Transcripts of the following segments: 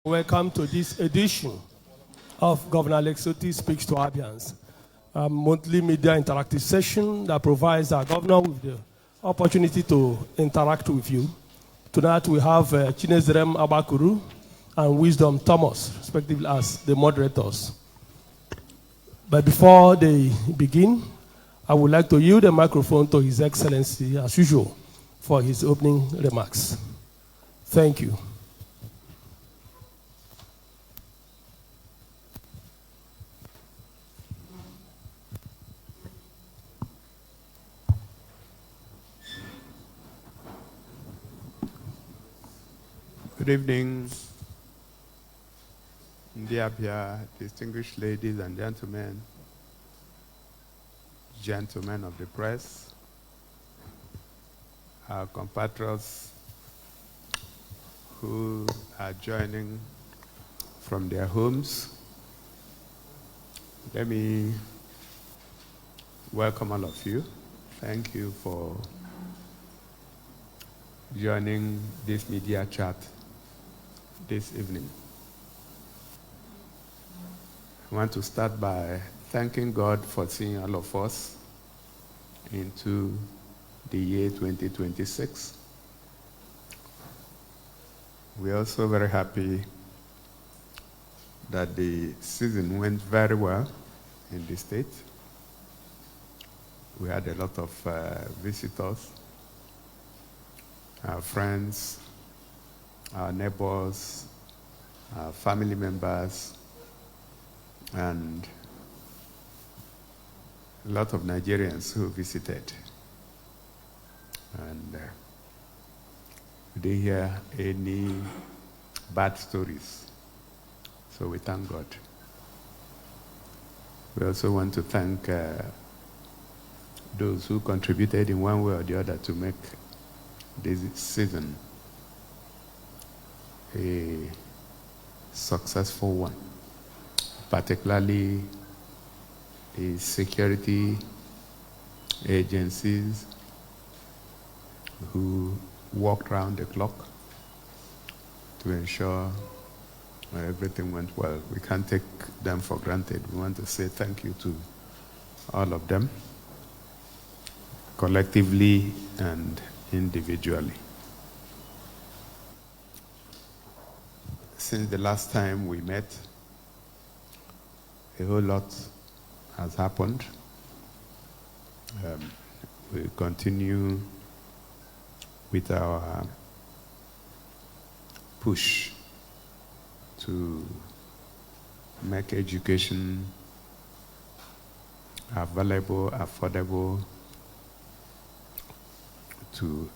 Welcome to this edition of Governor Alex Otti Speaks to ABIANS, a monthly media interactive session that provides our governor with the opportunity to interact with you. Tonight we have Chinezerem Abakuru and Wisdom Thomas, respectively, as the moderators. But before they begin, I would like to yield the microphone to His Excellency, as usual, for his opening remarks. Thank you. Good evening, dear distinguished ladies and gentlemen of the press, our compatriots who are joining from their homes. Let me welcome all of you. Thank you for joining this media chat this evening. I want to start by thanking God for seeing all of us into the year 2026. We're also very happy that the season went very well in the state. We had a lot of visitors, our friends, our neighbors, our family members, and a lot of Nigerians who visited. And we didn't hear any bad stories. So we thank God. We also want to thank those who contributed in one way or the other to make this season a successful one, particularly the security agencies who worked around the clock to ensure everything went well. We can't take them for granted. We want to say thank you to all of them, collectively and individually. Since the last time we met, a whole lot has happened. We continue with our push to make education available, affordable to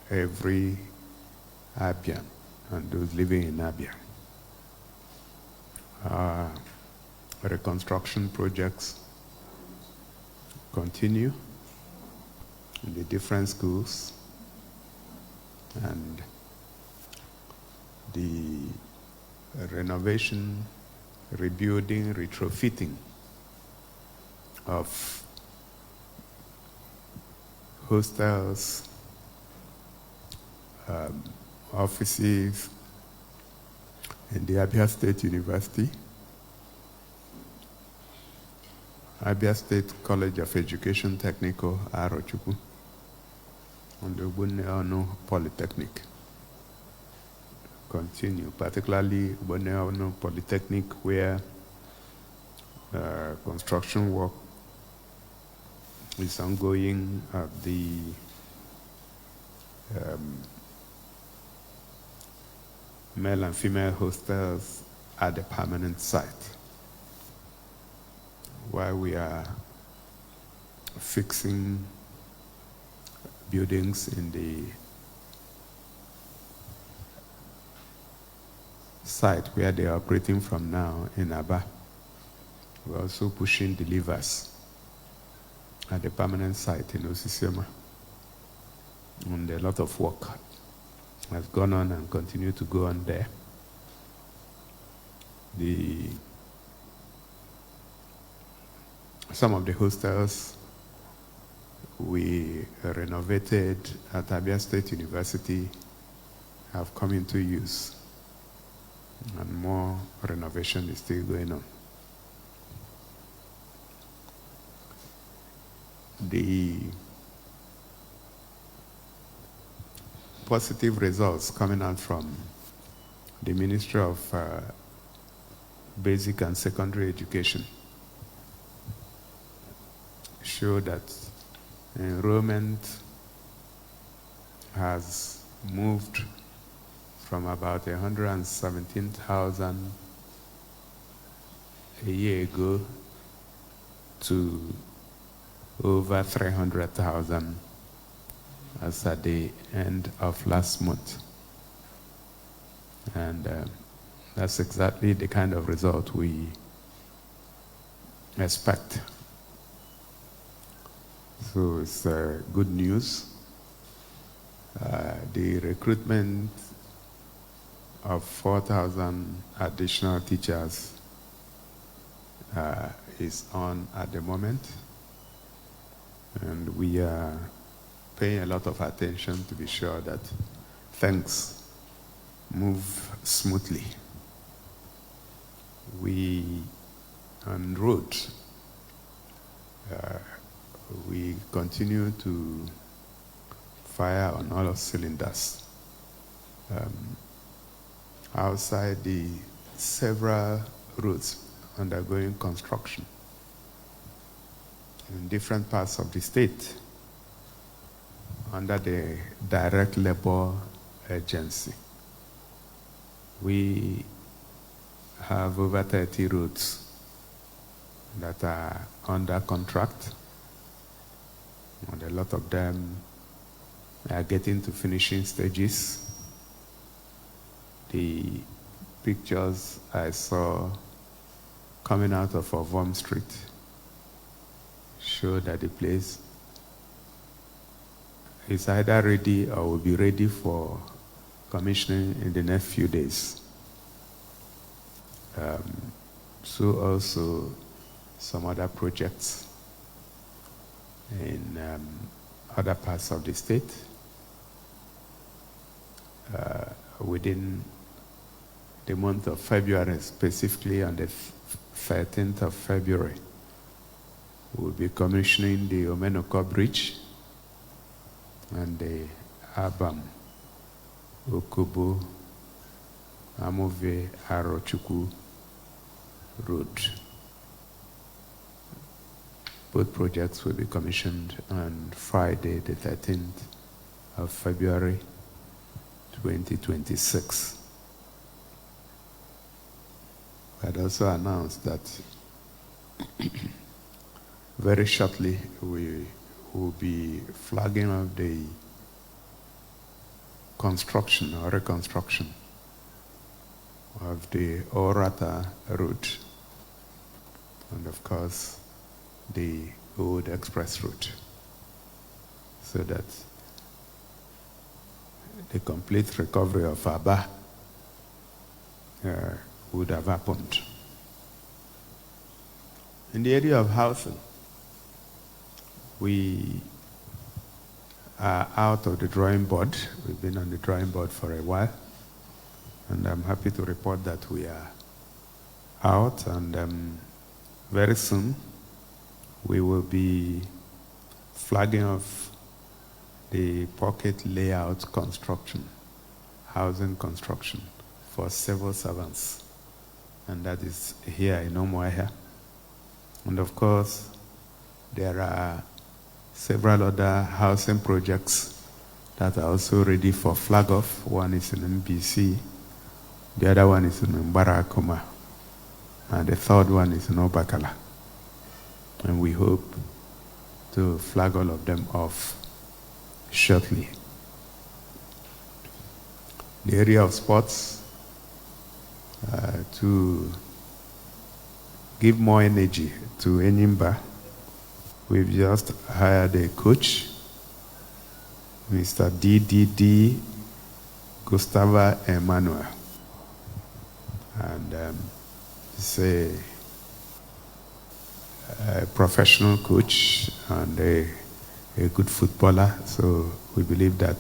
every Abian and those living in Abia. Reconstruction projects continue in the different schools, and the renovation, rebuilding, retrofitting of hostels, offices in the Abia State University, Abia State College of Education Technical, Arochukwu, and the Ogbonneonu Polytechnic continue, particularly Ogbonneonu Polytechnic, where construction work is ongoing at the male and female hostels at the permanent site, while we are fixing buildings in the site where they are operating from now in Aba. We're also pushing the levers at the permanent site in Osisioma. And a lot of work has gone on and continue to go on there. Some of the hostels we renovated at Abia State University have come into use. and more renovation is still going on. The positive results coming out from the Ministry of Basic and Secondary Education show that enrollment has moved from about 117,000 a year ago to over 300,000 as at the end of last month. And that's exactly the kind of result we expect. So it's good news. The recruitment of 4,000 additional teachers is on at the moment. And we are paying a lot of attention to be sure that things move smoothly. We, on road, we continue to fire on all of cylinders. Outside the several roads undergoing construction in different parts of the state under the Direct Labor Agency. We have over 30 roads that are under contract, and a lot of them are getting to finishing stages. The pictures I saw coming out of Ovom Street show that the place is either ready or will be ready for commissioning in the next few days. So also some other projects in other parts of the state. Within the month of February, specifically on the 13th of February, we'll be commissioning the Omenoko Bridge and the Abam, Okubo, Amove, Arochukwu Road. Both projects will be commissioned on Friday, the 13th of February, 2026. I had also announced that very shortly we will be flagging off the construction or reconstruction of the Orata route and of course the old express route, so that the complete recovery of Aba would have happened. In the area of housing, we are out of the drawing board. We've been on the drawing board for a while, and I'm happy to report that we are out, and very soon we will be flagging off the pocket layout construction, housing construction for civil servants, and that is here in Umuahia. And of course, there are several other housing projects that are also ready for flag off. One is in MBC, the other one is in Mbarakoma, and the third one is in Obakala. And we hope to flag all of them off shortly. The area of sports, to give more energy to Enyimba, we've just hired a coach, Mr. DDD Gustava Emmanuel. And he's a professional coach and a good footballer. So we believe that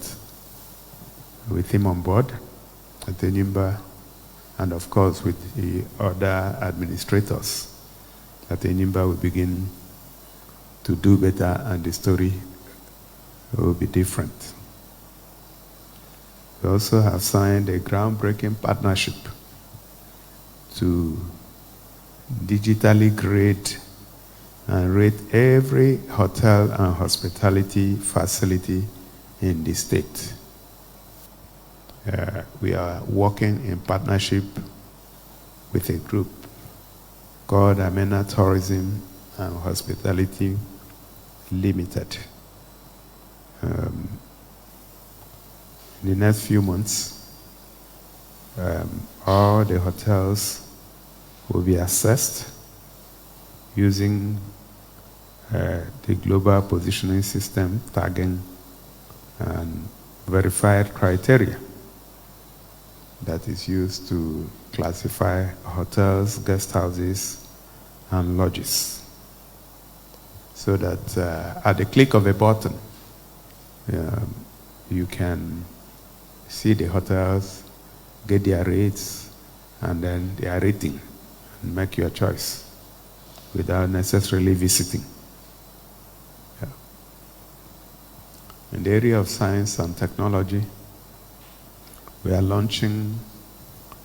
with him on board at Enyimba and of course with the other administrators, that Enyimba will begin to do better and the story will be different. We also have signed a groundbreaking partnership to digitally grade and rate every hotel and hospitality facility in the state. We are working in partnership with a group called Amena Tourism and Hospitality Limited. In the next few months, all the hotels will be assessed using the global positioning system, tagging, and verified criteria that is used to classify hotels, guest houses, and lodges. So that at the click of a button, you can see the hotels, get their rates, and then their rating, and make your choice without necessarily visiting. In the area of science and technology, we are launching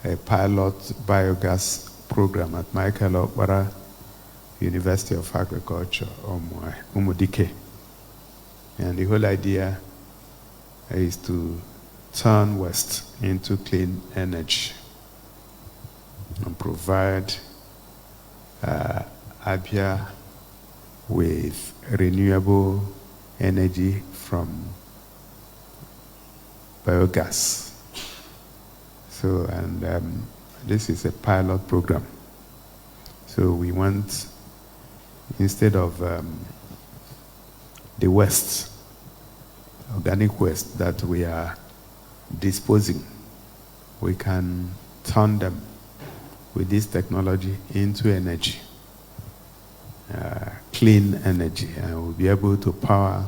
a pilot biogas program at Michael Okpara University of Agriculture, Umudike. And the whole idea is to turn waste into clean energy and provide Abia with renewable energy from biogas. So, and this is a pilot program. So we want, instead of the waste, organic waste that we are disposing, we can turn them with this technology into energy, clean energy, and we'll be able to power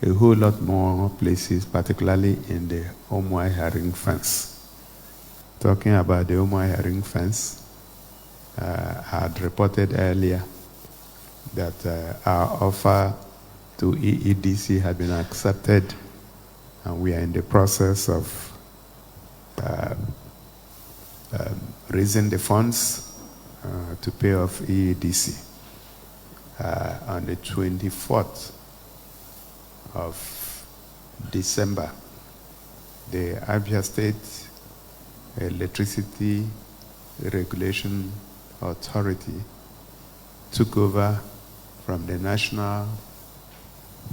a whole lot more places, particularly in the Omuahia ring fence. Talking about the Omuahia ring fence, I had reported earlier that our offer to EEDC had been accepted, and we are in the process of raising the funds to pay off EEDC. On the 24th of December, the Abia State Electricity Regulation Authority took over from the National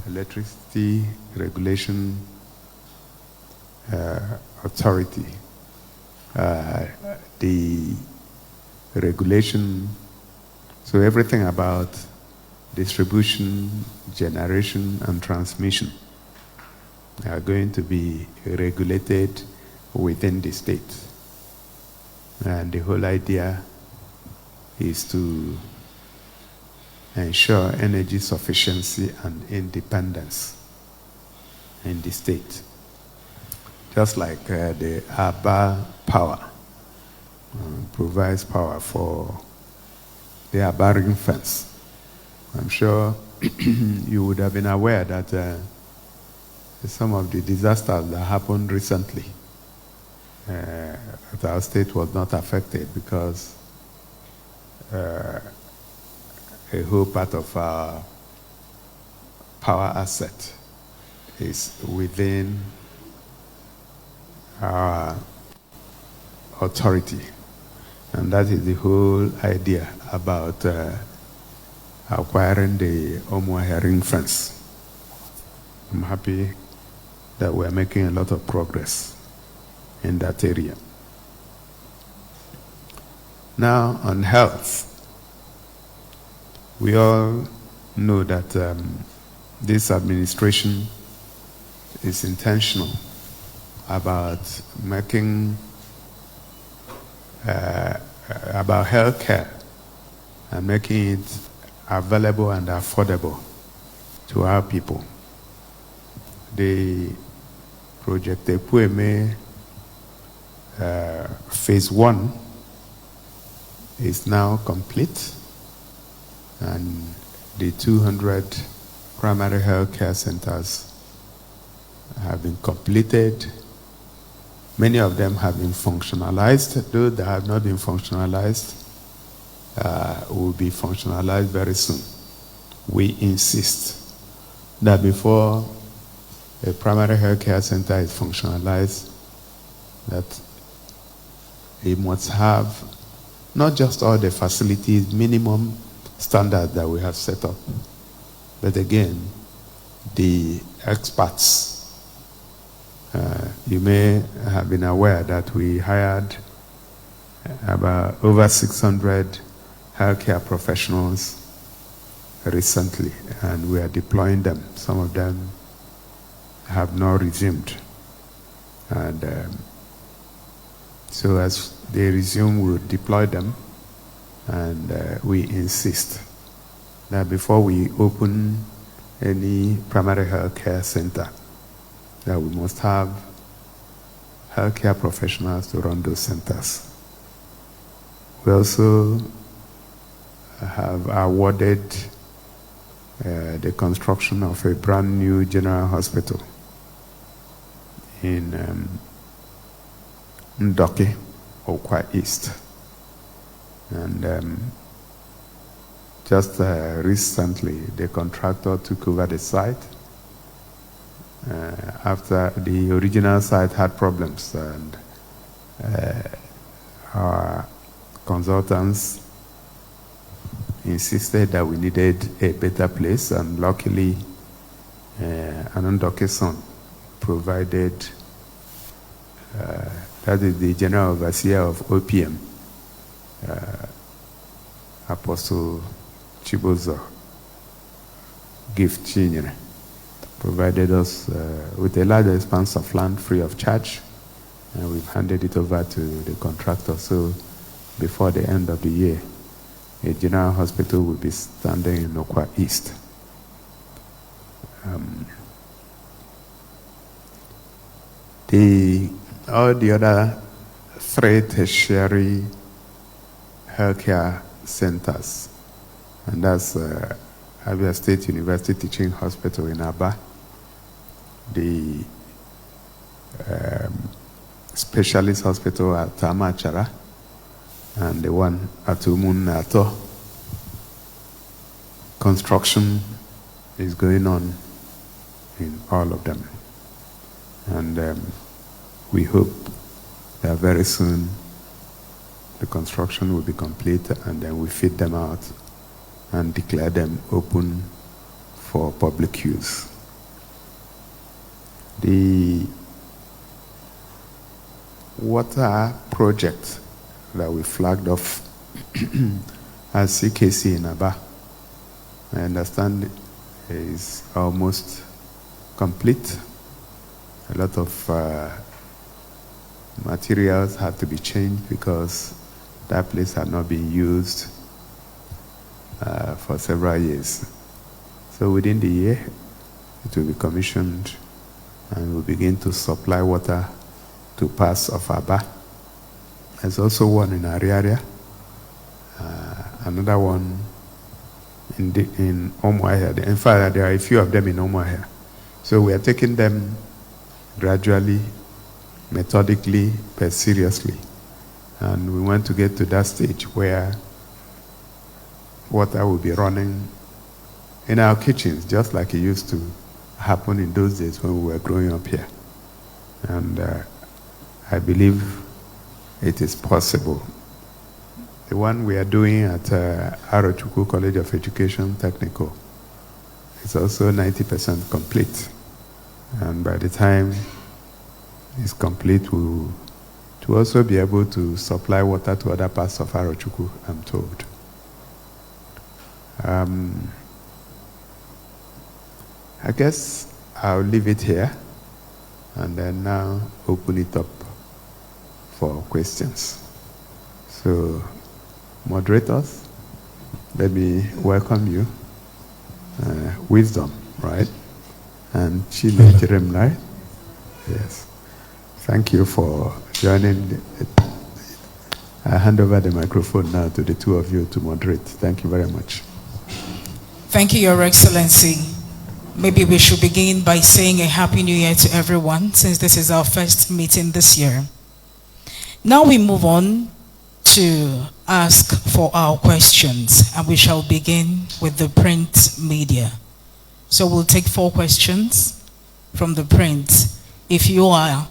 Electricity Regulation Authority. The regulation, so everything about distribution, generation, and transmission are going to be regulated within the state. And the whole idea is to ensure energy sufficiency and independence in the state. Just like the Aba Power provides power for the Aba ring fence. I'm sure you would have been aware that some of the disasters that happened recently, our state was not affected because a whole part of our power asset is within our authority. And that is the whole idea about acquiring the Omuahia ring fence. I'm happy that we're making a lot of progress in that area. Now, on health, we all know that this administration is intentional about making about healthcare and making it available and affordable to our people. The Project Epueme phase 1 is now complete, and the 200 primary health care centers have been completed. Many of them have been functionalized. Those that have not been functionalized will be functionalized very soon. We insist that before a primary health care center is functionalized, that it must have not just all the facilities, minimum standards that we have set up, but again, the experts. You may have been aware that we hired about over 600 healthcare professionals recently, and we are deploying them. Some of them have not resumed. And so as they resume, we'll deploy them, and we insist that before we open any primary health care center, that we must have healthcare professionals to run those centers. We also have awarded the construction of a brand new general hospital in Ndoke, Okwa East. And just recently, the contractor took over the site after the original site had problems, and our consultants insisted that we needed a better place, and luckily Anandoke Son provided, that is the general overseer of OPM, Apostle Chibozo Gift Chinyere, provided us with a large expanse of land free of charge, and we've handed it over to the contractor. So before the end of the year, a general hospital will be standing in Okwa East. All the other 3 tertiary healthcare centers, and that's Abia State University Teaching Hospital in Aba, the specialist hospital at Tamachara, and the one at Umunato. Construction is going on in all of them. And we hope that very soon the construction will be complete, and then we fit them out and declare them open for public use. The water project that we flagged off as CKC in Aba, I understand is almost complete. A lot of materials have to be changed because that place had not been used for several years. So within the year, it will be commissioned and will begin to supply water to parts of Aba. There's also one in Ariaria, another one in Omuahia. In fact, there are a few of them in Omuahia. So we are taking them gradually, methodically, but seriously. And we want to get to that stage where water will be running in our kitchens, just like it used to happen in those days when we were growing up here. And I believe it is possible. The one we are doing at Arochukwu College of Education Technical is also 90% complete. And by the time it's complete, we'll to also be able to supply water to other parts of Arochukwu, I'm told. I guess I'll leave it here and then now open it up for questions. So, moderators, let me welcome you. Wisdom, right? And Chile Jerem, right? Yes. Thank you for joining. I hand over the microphone now to the two of you to moderate. Thank you very much. Thank you, Your Excellency. Maybe we should begin by saying a Happy New Year to everyone, since this is our first meeting this year. Now we move on to ask for our questions, and we shall begin with the print media. So we'll take 4 questions from the print. If you are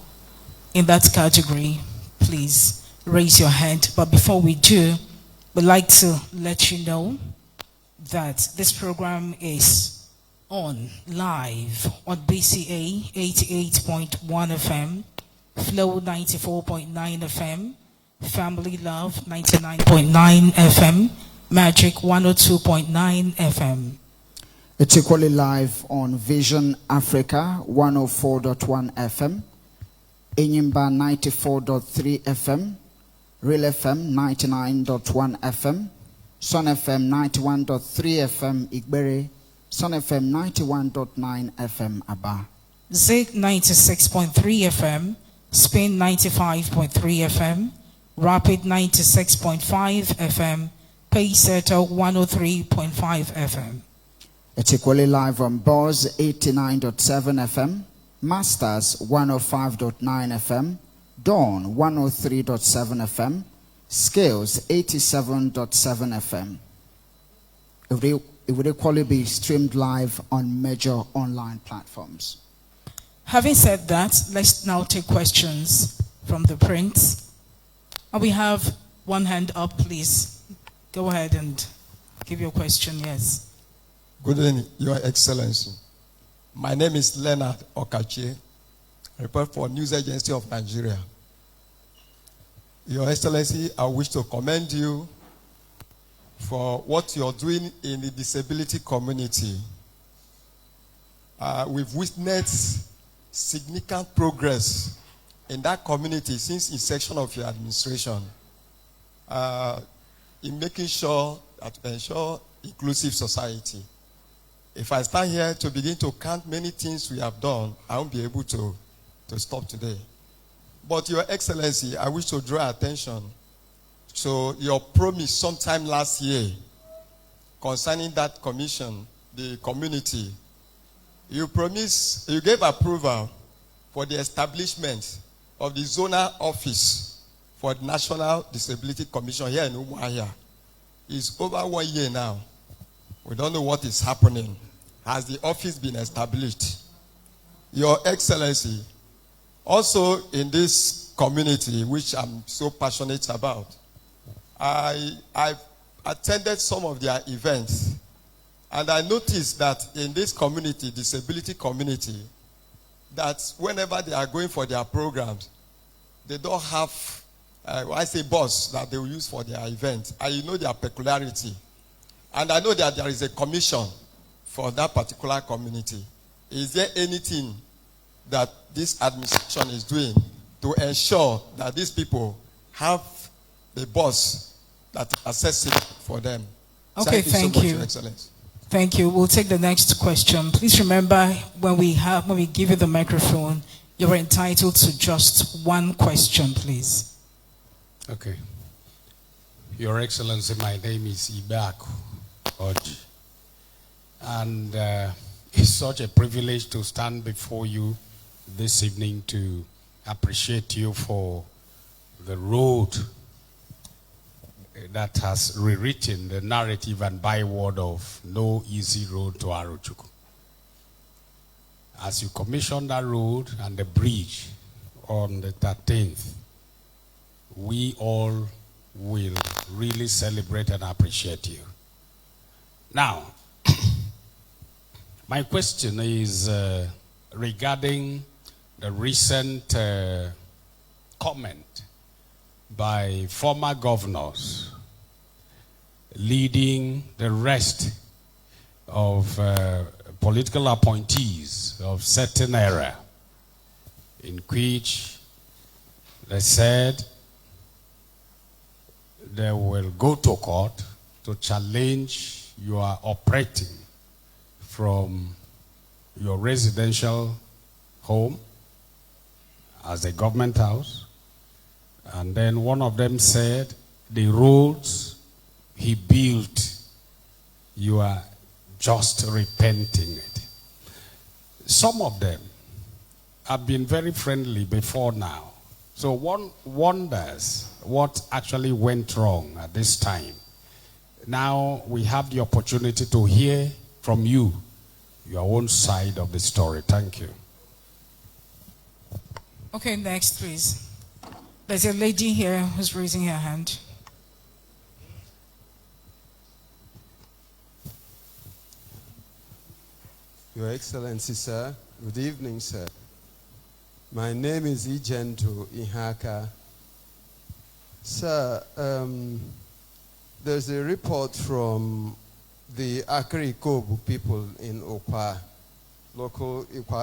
in that category, please raise your hand. But before we do, we'd like to let you know that this program is on live on BCA 88.1 FM, Flow 94.9 FM, Family Love 99.9 FM, Magic 102.9 FM. It's equally live on Vision Africa 104.1 FM, Enyimba 94.3 FM, Real FM 99.1 FM, Sun FM 91.3 FM Igbere, Sun FM 91.9 FM Aba. Zig 96.3 FM, Spain 95.3 FM, Rapid 96.5 FM, Paysetter 103.5 FM. It's equally live on Buzz 89.7 FM, Masters 105.9 FM, Dawn 103.7 FM, Scales 87.7 FM. It would equally be streamed live on major online platforms. Having said that, let's now take questions from the print. And we have one hand up, please. Go ahead and give your question, yes. Good evening, Your Excellency. My name is Leonard Okache. I report for News Agency of Nigeria. Your Excellency, I wish to commend you for what you're doing in the disability community. We've witnessed significant progress in that community since inception of your administration in making sure that we ensure inclusive society. If I stand here to begin to count many things we have done, I won't be able to stop today. But Your Excellency, I wish to draw attention to your promise sometime last year concerning that commission, the community. You promised, you gave approval for the establishment of the zonal office for the National Disability Commission here in Umuahia. It's over 1 year now. We don't know what is happening. Has the office been established? Your Excellency, also in this community, which I'm so passionate about, I've attended some of their events, and I noticed that in this community, disability community, that whenever they are going for their programs, they don't have, I say bus that they will use for their event. I know their peculiarity. And I know that there is a commission for that particular community. Is there anything that this administration is doing to ensure that these people have the bus that is accessible for them? Okay, thank you. So much, Your Excellency. Thank you. We'll take the next question. Please remember, when we give you the microphone, you're entitled to just one question, please. Okay. Your Excellency, my name is Ibeaku Oji. And it's such a privilege to stand before you this evening to appreciate you for the road that has rewritten the narrative and byword of no easy road to Arochukwu. As you commissioned that road and the bridge on the 13th, we all will really celebrate and appreciate you. Now, my question is regarding the recent comment by former governors leading the rest of political appointees of certain era, in which they said they will go to court to challenge your operating from your residential home as a government house. And then one of them said, the roads he built, you are just repenting it. Some of them have been very friendly before now. So one wonders what actually went wrong at this time. Now we have the opportunity to hear from you, your own side of the story. Thank you. Okay, next, please. There's a lady here who's raising her hand. Your Excellency, sir. Good evening, sir. My name is Ijento Ihaka. Sir, there's a report from the Akri Kobu people in Okwa,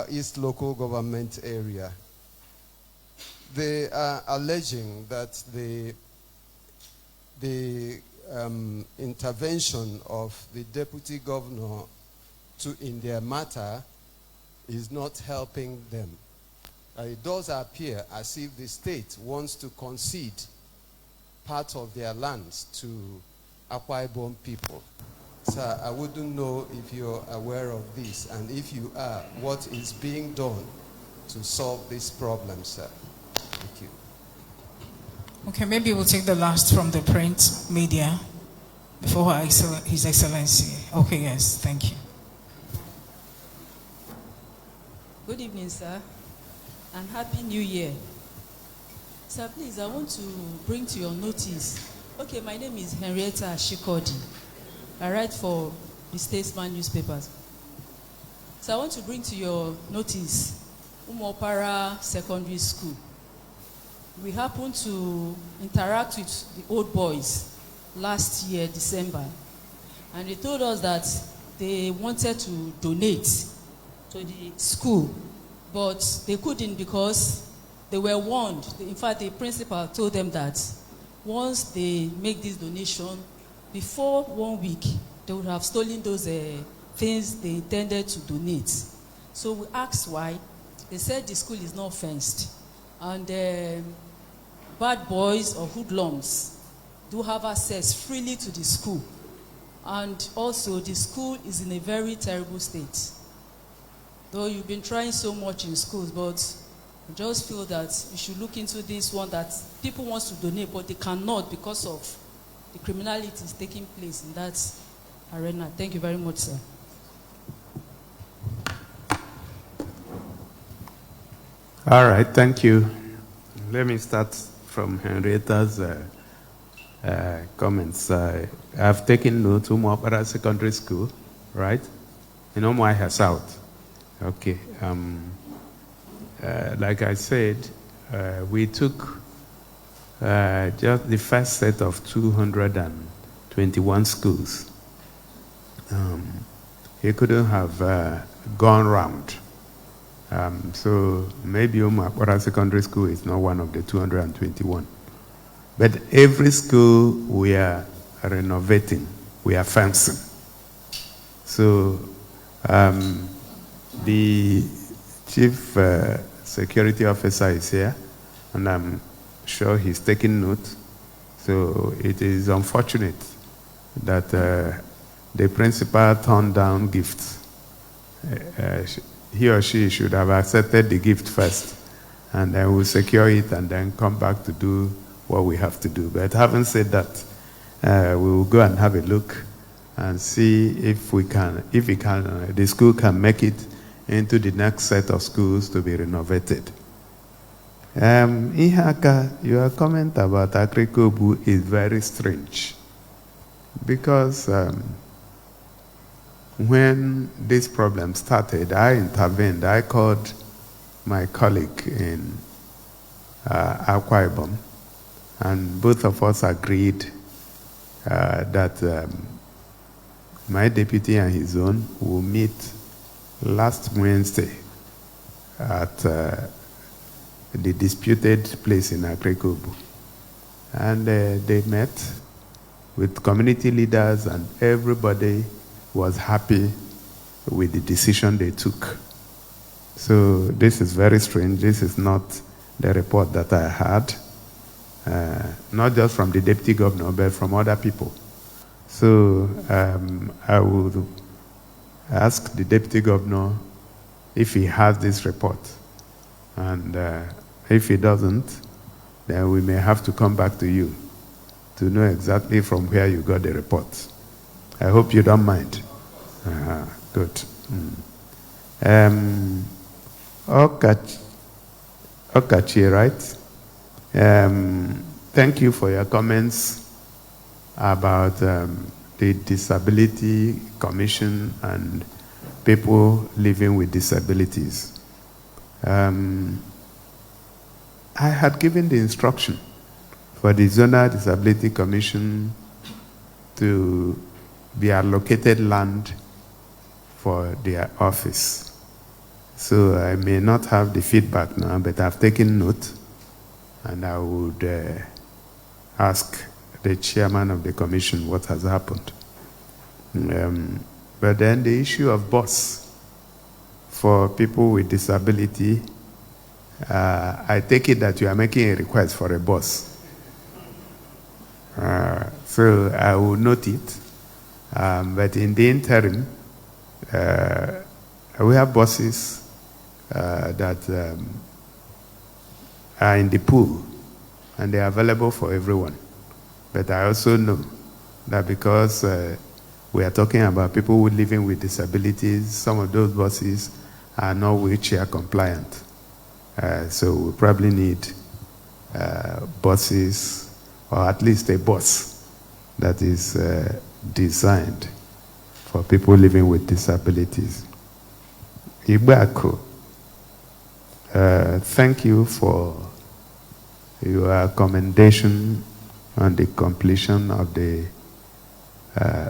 East local government area. They are alleging that the intervention of the deputy governor in their matter is not helping them. It does appear as if the state wants to concede part of their lands to Akwa Ibom people. Sir, I wouldn't know if you're aware of this, and if you are, what is being done to solve this problem, sir? Thank you. Okay, maybe we'll take the last from the print media before His Excellency. Okay, yes, thank you. Good evening, sir, and Happy New Year. Sir, please, I want to bring to your notice. Okay, my name is Henrietta Shikodi. I write for the Statesman newspapers. So I want to bring to your notice Umopara Secondary School. We happened to interact with the old boys last year, December, and they told us that they wanted to donate to the school, but they couldn't because they were warned. In fact, the principal told them that once they make this donation, before 1 week, they would have stolen those things they intended to donate. So we asked why. They said the school is not fenced, and bad boys or hoodlums do have access freely to the school. And also, the school is in a very terrible state. Though you've been trying so much in schools, but I just feel that you should look into this one that people want to donate, but they cannot because of the criminality is taking place in that arena. Thank you very much, sir. All right, thank you. Let me start from Henrietta's comments. I've taken note of Umopara Secondary School, right? In Umuahia South. Okay. Like I said, we took just the first set of 221 schools. It couldn't have gone round. So maybe Umopara Secondary School is not one of the 221. But every school we are renovating, we are fencing. So the chief security officer is here, and I'm sure he's taking note. So it is unfortunate that the principal turned down gifts. He or she should have accepted the gift first, and then we'll secure it and then come back to do what we have to do. But having said that, we will go and have a look and see if the school can make it into the next set of schools to be renovated. Ihaka, your comment about Akrikobu is very strange, because when this problem started, I intervened. I called my colleague in Akwa Ibom, and both of us agreed that my deputy and his own will meet last Wednesday at the disputed place in Akrikobu. And they met with community leaders, and everybody was happy with the decision they took. So this is very strange. This is not the report that I had, not just from the deputy governor, but from other people. So I would ask the deputy governor if he has this report. And if he doesn't, then we may have to come back to you to know exactly from where you got the report. I hope you don't mind. Good. Okachi, right? Thank you for your comments about the Disability Commission and people living with disabilities. I had given the instruction for the Zonal Disability Commission to be allocated land for their office. So I may not have the feedback now, but I've taken note, and I would ask the chairman of the commission what has happened. But then the issue of bus for people with disability, I take it that you are making a request for a bus. So I will note it. But in the interim, we have buses that are in the pool, and they are available for everyone. But I also know that because we are talking about people who are living with disabilities, some of those buses are not wheelchair compliant. So we probably need buses, or at least a bus that is designed for people living with disabilities. Ibako, thank you for your commendation on the completion of the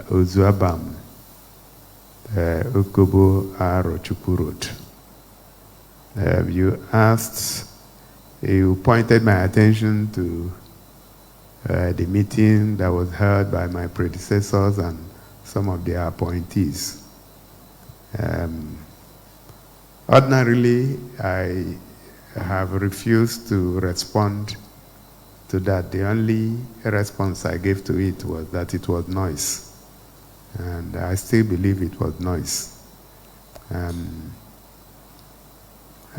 Ozuabam Ukubo Arochukwu Road. You pointed my attention to the meeting that was held by my predecessors and some of their appointees. Ordinarily, I have refused to respond to that. The only response I gave to it was that it was noise. And I still believe it was noise.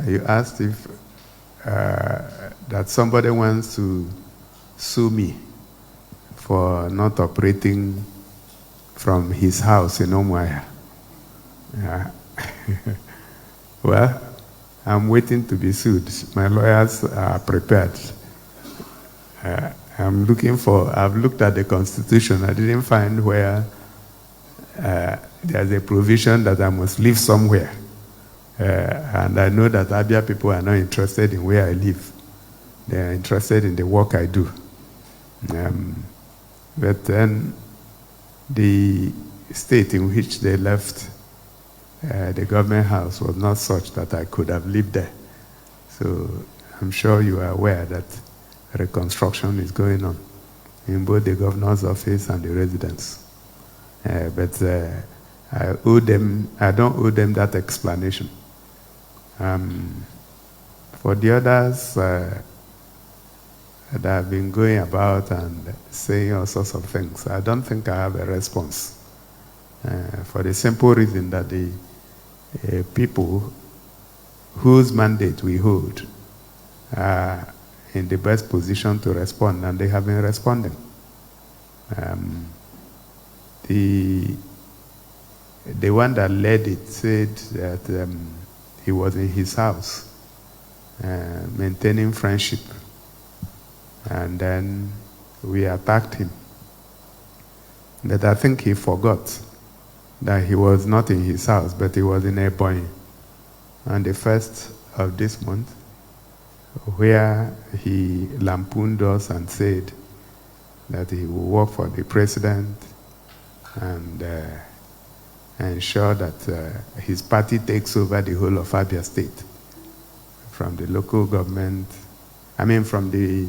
You asked if that somebody wants to sue me for not operating from his house in Omuaya. Well, I'm waiting to be sued. My lawyers are prepared. I've looked at the Constitution. I didn't find where there's a provision that I must live somewhere. And I know that Abia people are not interested in where I live. They are interested in the work I do. But then the state in which they left the government house was not such that I could have lived there. So I'm sure you are aware that reconstruction is going on in both the governor's office and the residence. But I don't owe them that explanation. For the others that have been going about and saying all sorts of things, I don't think I have a response. For the simple reason that the people whose mandate we hold are in the best position to respond, and they have been responding. The one that led it said that he was in his house maintaining friendship, and then we attacked him. But I think he forgot that he was not in his house, but he was in Ebonyi on the 1st of this month, where he lampooned us and said that he will work for the president and ensure that his party takes over the whole of Abia State, from the local government, from the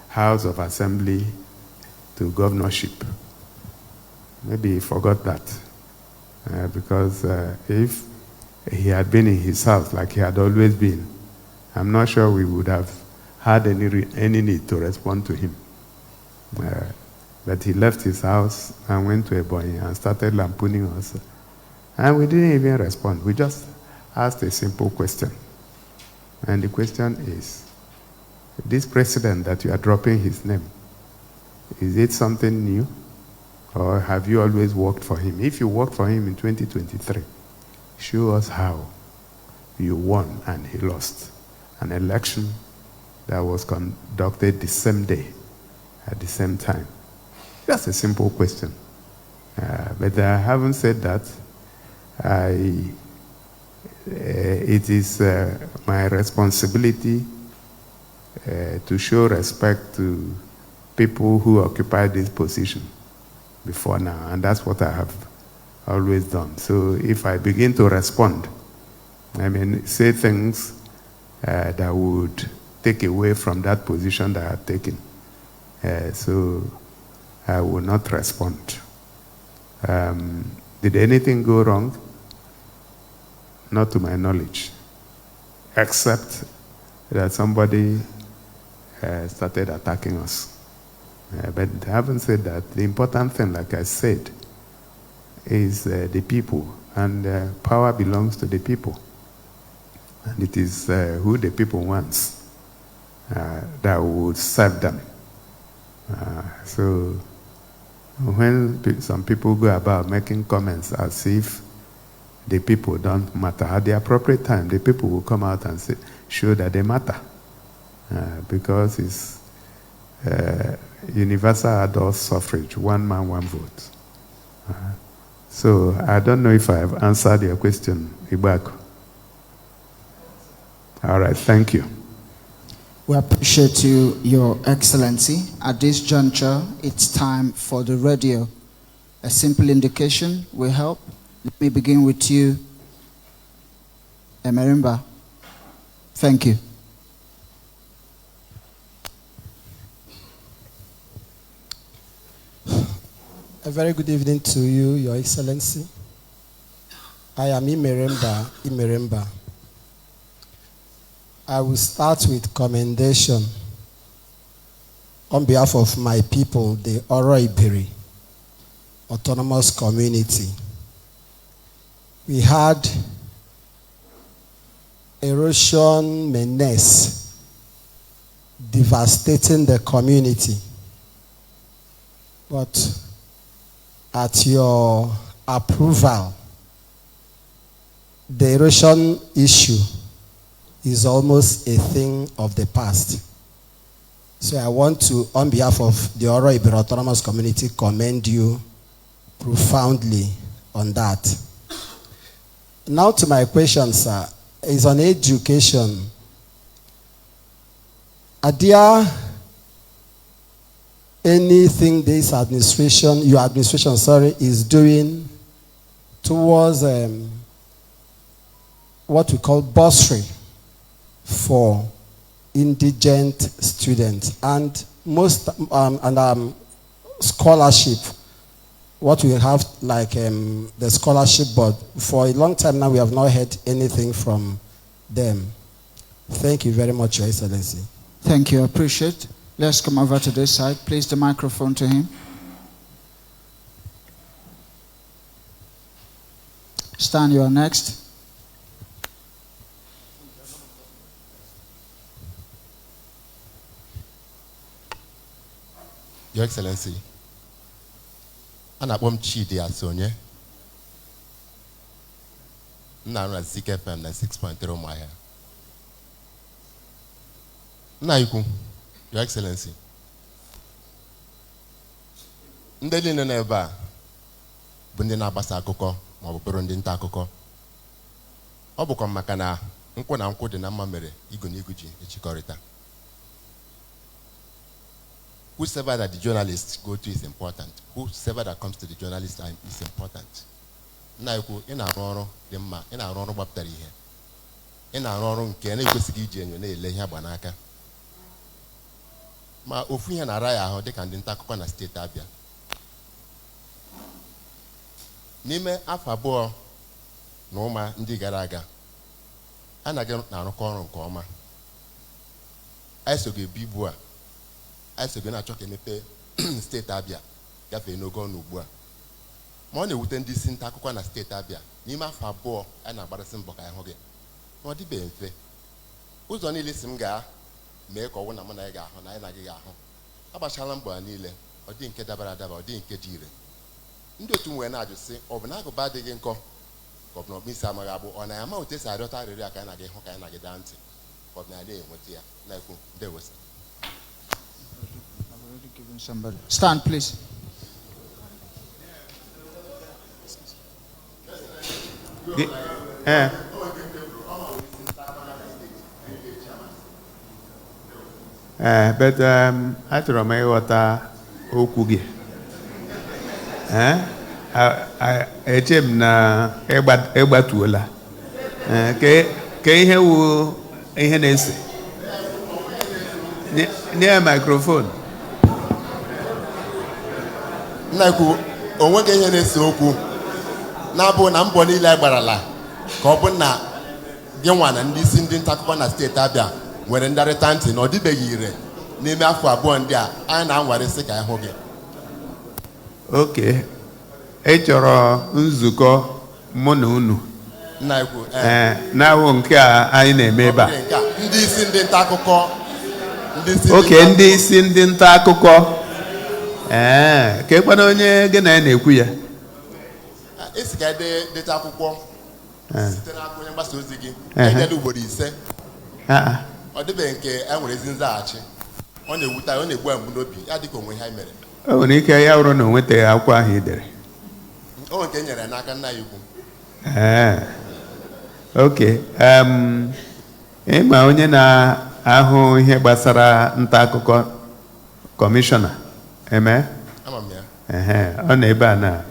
House of Assembly to governorship. Maybe he forgot that. Because if he had been in his house like he had always been, I'm not sure we would have had any need to respond to him. But he left his house and went to Ebonyi and started lampooning us. And we didn't even respond. We just asked a simple question. And the question is, this president that you are dropping his name, is it something new? Or have you always worked for him? If you worked for him in 2023, show us how you won and he lost an election that was conducted the same day, at the same time. Just a simple question. But I haven't said that. It is my responsibility to show respect to people who occupy this position before now, and that's what I have always done. So if I begin to respond, I mean, say things that would take away from that position that I have taken, so I will not respond. Did anything go wrong? Not to my knowledge, except that somebody started attacking us. But I haven't said that. The important thing, like I said, is the people, and power belongs to the people. And it is who the people wants that would serve them. So when some people go about making comments as if the people don't matter, at the appropriate time, the people will come out and show that they matter. Because it's universal adult suffrage, one man, one vote. So I don't know if I have answered your question, Ibako. All right, thank you. We appreciate you, Your Excellency. At this juncture, it's time for the radio. A simple indication will help. Let me begin with you, Emerimba. Thank you. A very good evening to you, Your Excellency. I am Imeremba. I will start with commendation on behalf of my people, the Oro Ibiri Autonomous Community. We had erosion menace devastating the community. But at your approval, the erosion issue is almost a thing of the past. So I want to, on behalf of the Oro Ibiri Autonomous Community, commend you profoundly on that. Now to my question, sir, is on education. Are there anything this administration, your administration, is doing towards what we call bursary for indigent students and scholarship? What we have like the scholarship board. For a long time now, we have not heard anything from them. Thank you very much, Your Excellency. Thank you, I appreciate. Let's come over to this side. Please the microphone to him. Stan, you are next. Your Excellency, Anabom Chidi Asonye. Now at Zik FM 6.0 Maya. Naiku, Your Excellency. Ndeli neba bundi na basa akụkọ ma ọ bụ ndị nta akụkọ. Ọ bụkwa maka na nkwụ na nkwụ dị na mma mere igu na igu ji echikọrịta. Whosoever that the journalists go to is important. Whosoever that comes to the journalist is important. Naiku, ị na-arụ ọrụ dị mma, ị na-arụ ọrụ gbapụtara ihe. Ị na-arụ ọrụ nke na-ekwesịghị iji enyo na-ele ihe agba n'aka. Ma ofu ihe na-ara ya ahụ dịka ndị nta akụkọ na steeti Abia. N'ime afọ abụọ na ụma ndị gara aga, anaghị na-arụkọ ọrụ nke ọma. I so go bibua. I so go na choke mepe state Abia. Gafe no go no bua. Mo na ewute ndị si nta akụkọ na steeti Abia n'ime afọ abụọ a na-agbarasị mbọ ka anyị hụ gị. Ọ dịbe mfe. Ụzọ niile si m gaa mee ka ọwụ na mụ na anyị ga-ahụ na anyị na gị ga-ahụ. Agbachala mbọ niile, ọ dị nke dabara adaba, ọ dị nke dị ire. Ndị otu nwere na-ajụ sị, ọ bụ na agụba adịghị nkọ ka ọ bụ na ọkpụisi amaghị agbụ, ọ na ya ma otu esi arịọta arịrịọ ka anyị na gị hụ ka anyị na gị daa ntị ka ọ bụ na ya na-enweta ya na-ekwu ndewo sir. Stand, please. But achọrọ m ịghọta okwu gị. Eche m na ịgbatuola. Ka ihe wu ihe na-ese. Nye microphone. Nna ekwu onweghị ihe na-ese okwu na-abụ na mbọ niile agbarala ka ọ bụ na gị nwa na ndị isi ndị nta akụkọ na steeti Abia nwere ndarịta ntị na ọ dịbeghị ire n'ime afọ abụọ ndị a anyị na-anwarịsị ka anyị hụ gị. Okay. Ị chọrọ nzukọ mụ na unu. Nna ekwu na-awụ nke a anyị na-eme ebe a. Ndị isi ndị nta akụkọ. Oke, ndị isi ndị nta akụkọ. Ka ịkwana onye gị na ya na-ekwu ya. Esi ka deta akwụkwọ site n'aka onye mgbasa ozi gị edela ugboro 5. Ọ dịbe nke e nwere ezi nzaghachi. Ọ na-ewute, ọ na-egbu mgbu n'obi ya dịka onwe ha mere. O nwere ike ya bụrụ na o nwetaghị akwụkwọ ahụ i dere. O nke nyere n'aka nna ya ukwu. Okay. Ịma onye na-ahụ ihe gbasara nta akụkọ kọmishọna eme? Ọ na ebe a na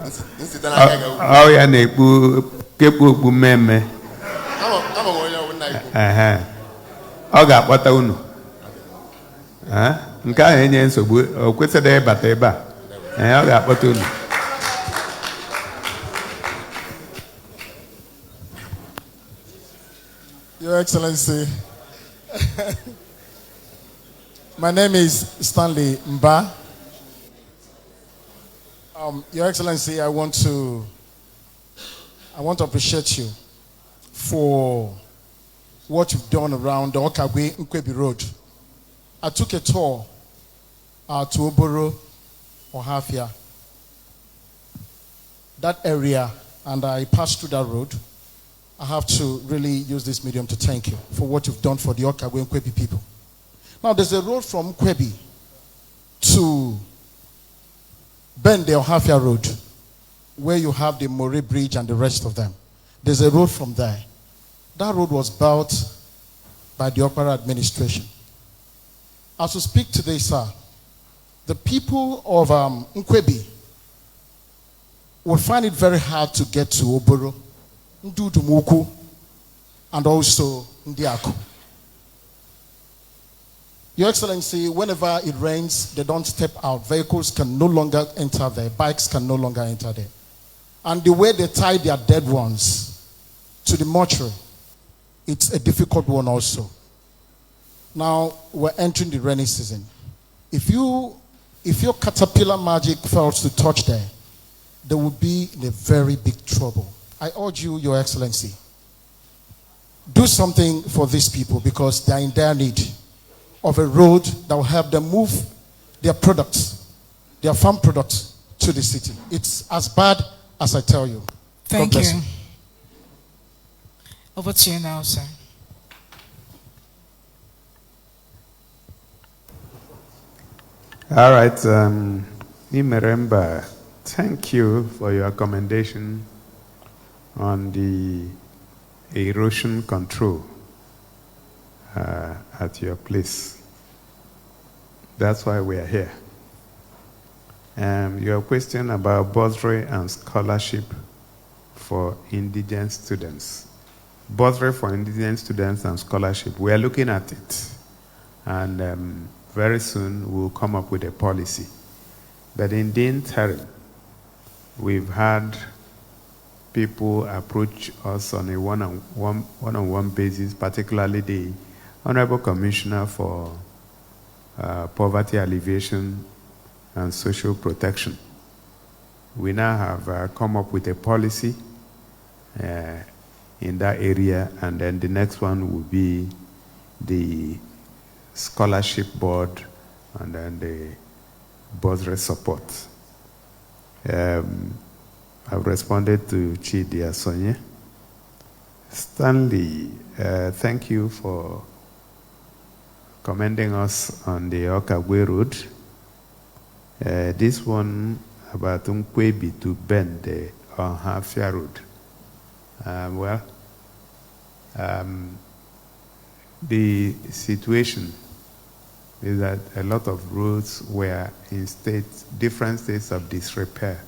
ọ ya na-ekpu okpu mmemme. Ọ ga-akpọta unu. Nke ahụ enye nsogbu, o kwesịrị ịbata ebe a. Ọ ga-akpọta unu. Your Excellency, my name is Stanley Mba. Your Excellency, I want to appreciate you for what you've done around the Okagwe Nkwebi Road. I took a tour to Oboro or Hafia, that area, and I passed through that road. I have to really use this medium to thank you for what you've done for the Okagwe Nkwebi people. Now, there's a road from Nkwebi to Bende or Hafia Road, where you have the More Bridge and the rest of them. There's a road from there. That road was built by the Okpara administration. As we speak today, sir, the people of Nkwebi will find it very hard to get to Oboro, Ndudumuku, and also Ndiako. Your Excellency, whenever it rains, they don't step out. Vehicles can no longer enter there. Bikes can no longer enter there. And the way they tie their dead ones to the mortuary, it's a difficult one also. Now, we're entering the rainy season. If your caterpillar magic fails to touch there, they will be in a very big trouble. I urge you, Your Excellency, do something for these people because they are in dire need of a road that will help them move their products, their farm products to the city. It's as bad as I tell you. Thank you. Over to you now, sir. All right, Imeremba, thank you for your commendation on the erosion control at your place. That's why we are here. Your question about bursary and scholarship for indigent students. Bursary for indigent students and scholarship, we are looking at it. And very soon we'll come up with a policy. But in the interim, we've had people approach us on a one-on-one basis, particularly the Honorable Commissioner for poverty alleviation, and social protection. We now have come up with a policy in that area, and then the next one will be the scholarship board and then the bursary support. I've responded to Chidi Asonye. Stanley, thank you for commending us on the Okagwe Road. This one about Nkwebi to Bend on Hafia Road. The situation is that a lot of roads were in different states of disrepair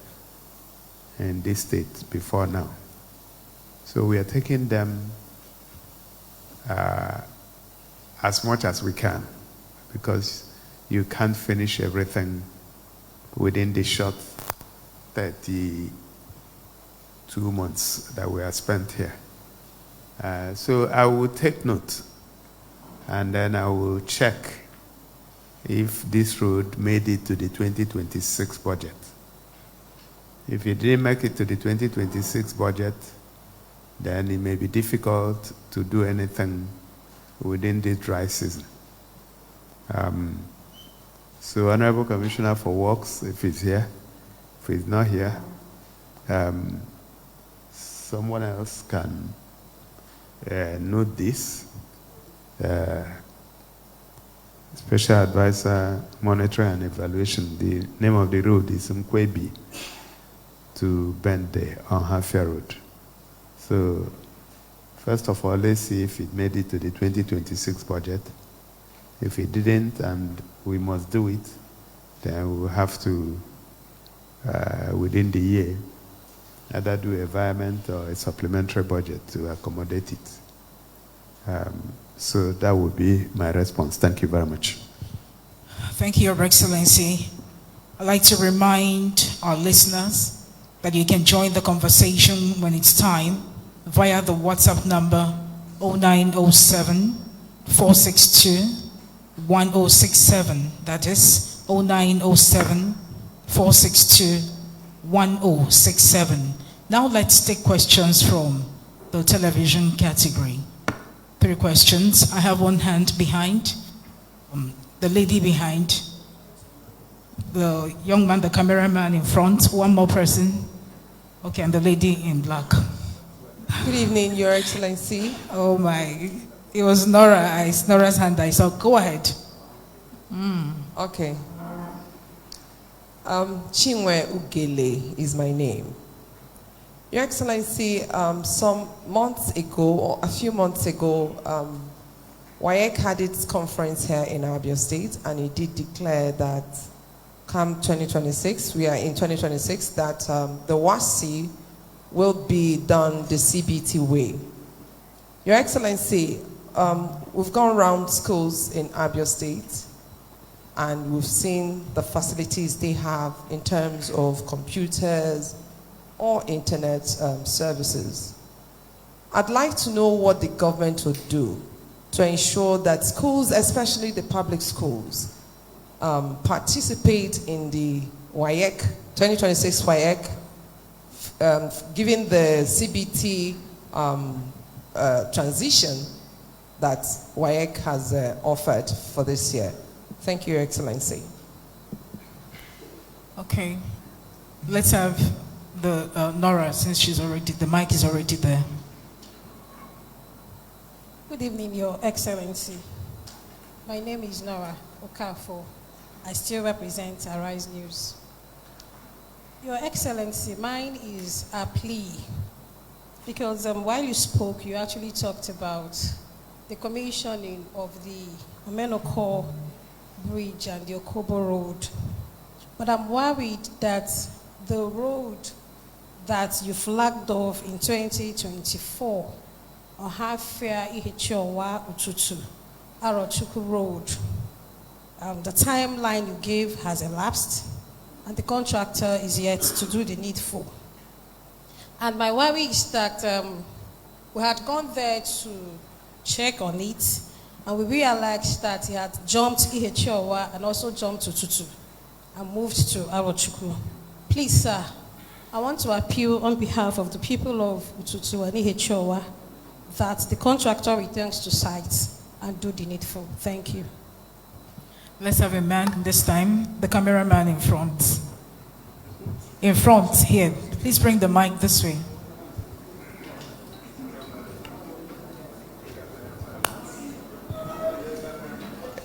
in this state before now. So we are taking them as much as we can, because you can't finish everything within the short 32 months that we have spent here. So I will take note, and then I will check if this road made it to the 2026 budget. If it didn't make it to the 2026 budget, then it may be difficult to do anything within the dry season. So Honorable Commissioner for Works, if he's here, if he's not here, someone else can note this. Special Advisor, Monitoring and Evaluation. The name of the road is Nkwebi to Bende on Hafia Road. So, first of all, let's see if it made it to the 2026 budget. If it didn't, and we must do it, then we'll have to, within the year, either do a environment or a supplementary budget to accommodate it. So that would be my response. Thank you very much. Thank you, Your Excellency. I'd like to remind our listeners that you can join the conversation when it's time via the WhatsApp number 0907 462 1067. That is 0907 462 1067. Now let's take questions from the television category. 3 questions. I have one hand behind. The lady behind. The young man, the cameraman in front. One more person. Okay, and the lady in black. Good evening, Your Excellency. Oh my. It was Nora. It's Nora's hand I saw. Go ahead. Okay. Chinwe Ugele is my name. Your Excellency, some months ago, or a few months ago, WAEC had its conference here in Abia State, and it did declare that come 2026, we are in 2026, that the WASI will be done the CBT way. Your Excellency, we've gone around schools in Abia State, and we've seen the facilities they have in terms of computers or internet services. I'd like to know what the government would do to ensure that schools, especially the public schools, participate in the WAEC, 2026 WAEC, given the CBT transition that WAEC has offered for this year. Thank you, Your Excellency. Okay. Let's have the Nora, since she's already, the mic is already there. Good evening, Your Excellency. My name is Nora Okafo. I still represent Arise News. Your Excellency, mine is a plea, because while you spoke, you actually talked about the commissioning of the Omenoko Bridge and the Okobo Road. But I'm worried that the road that you flagged off in 2024, Ohafia Ihichowa Ututu, Arochuku Road, the timeline you gave has elapsed, and the contractor is yet to do the needful. And my worry is that we had gone there to check on it, And we realized that he had jumped Ihechiowa and also jumped to Tutu and moved to Arochukwu. Please, sir, I want to appeal on behalf of the people of Tutu and Ihechiowa that the contractor returns to site and do the needful. Thank you. Let's have a man this time, the cameraman in front. In front, here. Please bring the mic this way.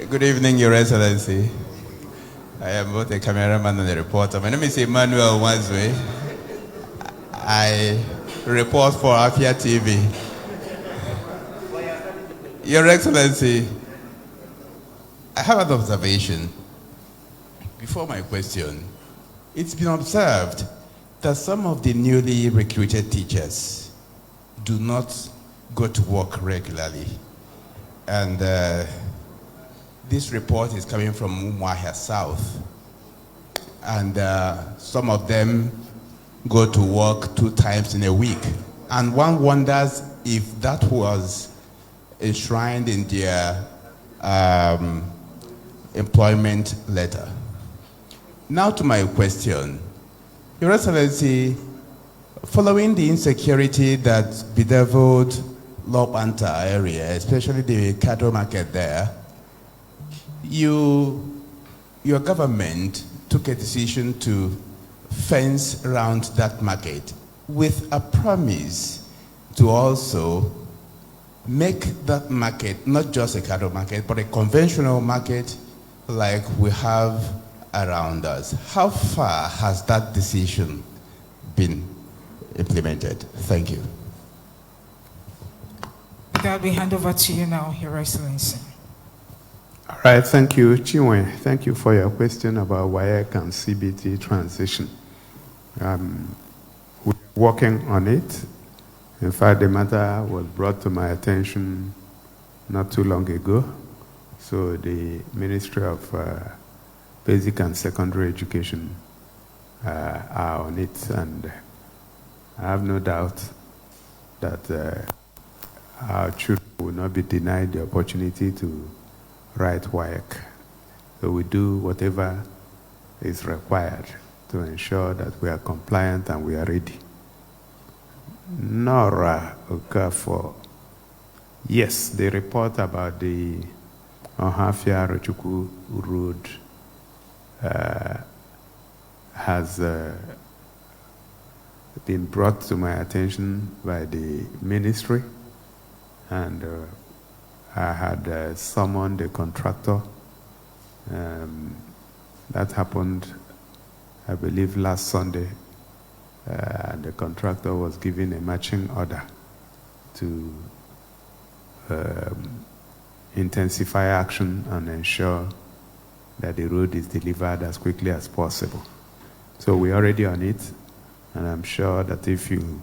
Good evening, Your Excellency. I am both a cameraman and a reporter. My name is Emmanuel Wanzwe. I report for Afia TV. Your Excellency, I have an observation. Before my question, it's been observed that some of the newly recruited teachers do not go to work regularly. And this report is coming from Umuahia South. And some of them go to work 2 times in a week. And one wonders if that was enshrined in their employment letter. Now to my question. Your Excellency, following the insecurity that bedeviled Lopanta area, especially the cattle market there, your government took a decision to fence around that market with a promise to also make that market not just a cattle market, but a conventional market like we have around us. How far has that decision been implemented? Thank you. That we hand over to you now, Your Excellency. All right, thank you, Chinwe. Thank you for your question about WAEC and CBT transition. We're working on it. In fact, the matter was brought to my attention not too long ago. So the Ministry of Basic and Secondary Education are on it, and I have no doubt that our children will not be denied the opportunity to write WAEC. So we do whatever is required to ensure that we are compliant and we are ready. Nora Okafor. Yes, the report about the Ohafia Rochukwu Road has been brought to my attention by the ministry, and I had summoned the contractor. That happened, I believe, last Sunday. And the contractor was given a matching order to intensify action and ensure that the road is delivered as quickly as possible. So we're already on it, and I'm sure that if you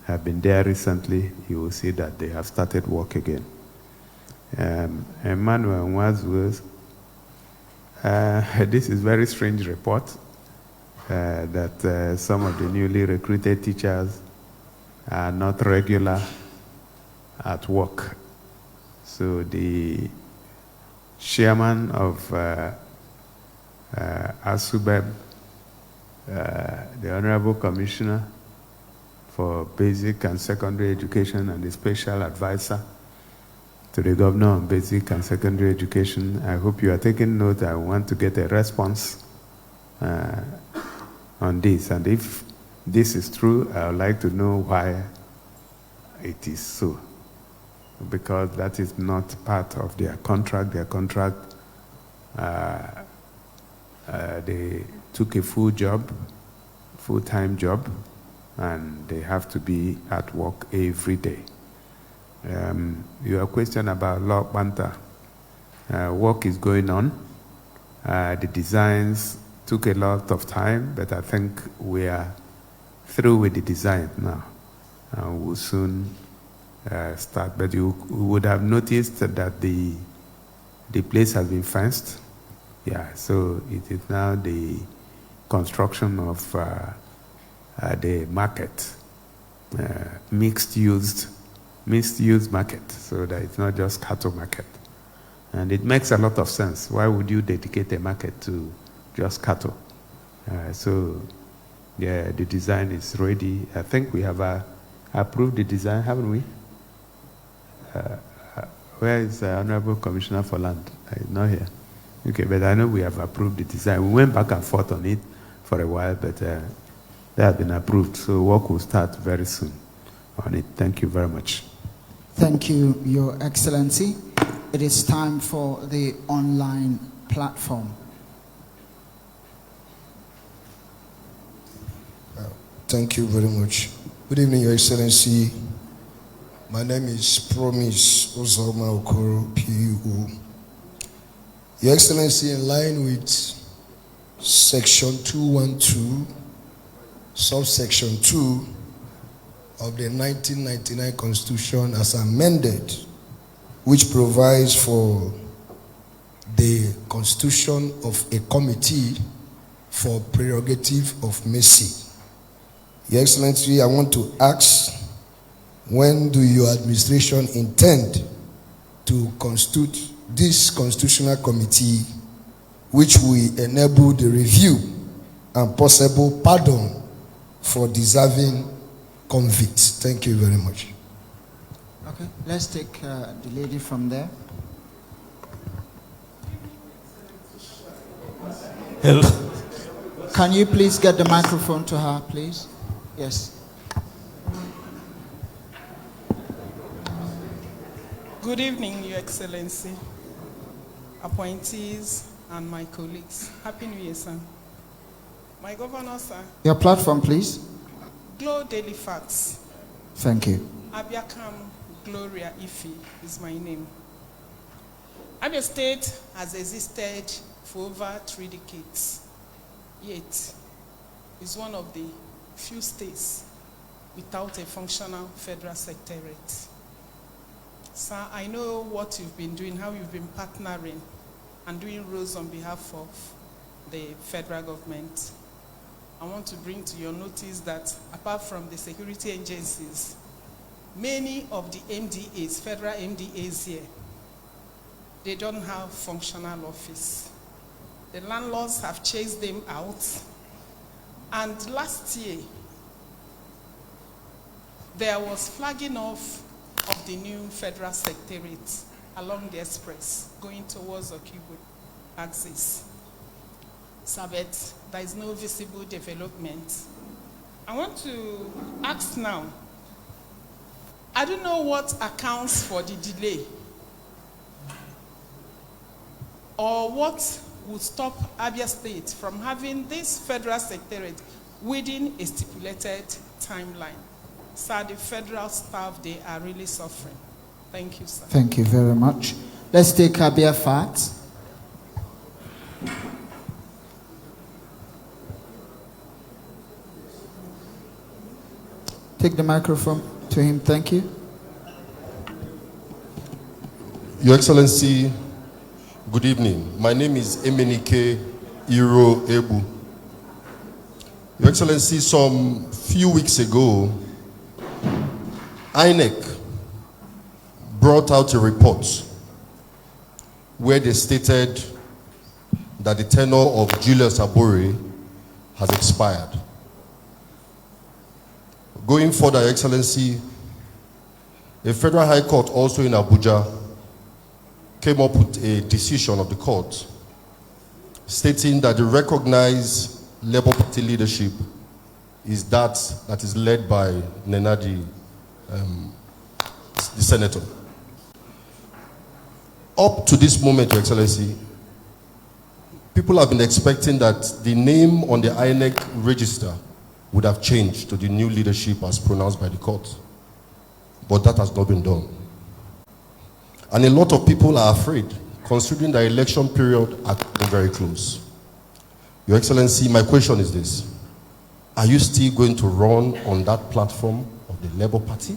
have been there recently, you will see that they have started work again. Emmanuel Wazworth, this is a very strange report that some of the newly recruited teachers are not regular at work. So the chairman of ASUBEB, the Honorable Commissioner for Basic and Secondary Education, and the Special Advisor to the Governor on Basic and Secondary Education, I hope you are taking note. I want to get a response on this. And if this is true, I would like to know why it is so. Because that is not part of their contract. Their contract, they took a full-time job, and they have to be at work every day. Your question about Law Panther, work is going on. The designs took a lot of time, but I think we are through with the design now. We'll soon start. But you would have noticed that the place has been fenced. Yeah, so it is now the construction of the market, mixed use market, so that it's not just cattle market. And it makes a lot of sense. Why would you dedicate a market to just cattle? So, yeah, the design is ready. I think we have approved the design, haven't we? Where is the Honorable Commissioner for Land? He's not here. Okay, but I know we have approved the design. We went back and forth on it for a while, but they have been approved. So work will start very soon on it. Thank you very much. Thank you, Your Excellency. It is time for the online platform. Thank you very much. Good evening, Your Excellency. My name is Promise Ozoma Okoro, PU. Your Excellency, in line with Section 212, subsection 2 of the 1999 Constitution as amended, which provides for the constitution of a committee for prerogative of mercy. Your Excellency, I want to ask, when do your administration intend to constitute this constitutional committee which will enable the review and possible pardon for deserving convicts? Thank you very much. Okay, let's take the lady from there. Hello. Can you please get the microphone to her, please? Yes. Good evening, Your Excellency, appointees, and my colleagues. Happy New Year, sir. My governor, sir. Your platform, please. Glow Daily Facts. Thank you. Abiakam Gloria Ife is my name. Abia State has existed for over 3 decades, yet is one of the few states without a functional federal secretariat. Sir, I know what you've been doing, how you've been partnering and doing roles on behalf of the federal government. I want to bring to your notice that apart from the security agencies, many of the MDAs, federal MDAs here, they don't have functional office. The landlords have chased them out. And last year, there was flagging off of the new federal secretariat along the express going towards Okibu axis. Sabet, there is no visible development. I want to ask now, I don't know what accounts for the delay or what would stop Abia State from having this federal secretariat within a stipulated timeline. Sir, the federal staff, they are really suffering. Thank you, sir. Thank you very much. Let's take Abia Facts. Take the microphone to him. Thank you. Your Excellency, good evening. My name is Emenike Iro Ebu. Your Excellency, some few weeks ago, INEC brought out a report where they stated that the tenure of Julius Abore has expired. Going further, Your Excellency, a federal high court also in Abuja came up with a decision of the court stating that the recognized Labour Party leadership is that is led by Nenadi, the senator. Up to this moment, Your Excellency, people have been expecting that the name on the INEC register would have changed to the new leadership as pronounced by the court. But that has not been done. And a lot of people are afraid, considering the election period are very close. Your Excellency, my question is this. Are you still going to run on that platform of the Labour Party?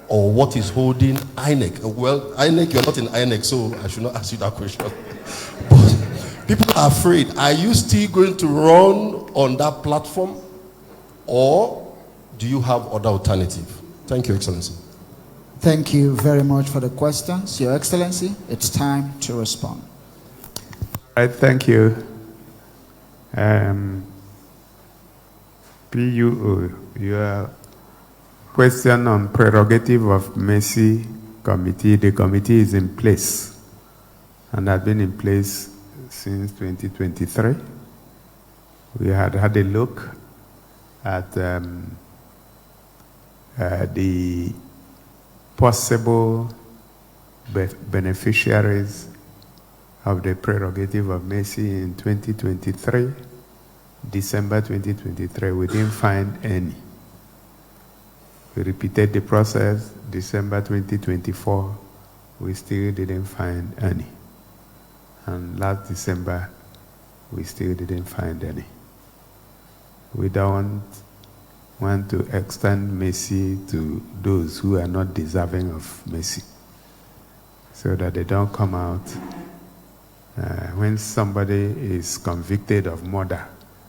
Or what is holding INEC? Well, INEC, you're not in INEC, so I should not ask you that question. But people are afraid. Are you still going to run on that platform? Or do you have other alternative? Thank you, Excellency. Thank you very much for the questions. Your Excellency, it's time to respond. All right, thank you. PUO, your question on prerogative of Mercy Committee. The committee is in place and has been in place since 2023. We had a look at the possible beneficiaries of the prerogative of mercy in 2023, December 2023. We didn't find any. We repeated the process, December 2024, we still didn't find any. And last December, we still didn't find any. We don't want to extend mercy to those who are not deserving of mercy, so that they don't come out. When somebody is convicted of murder,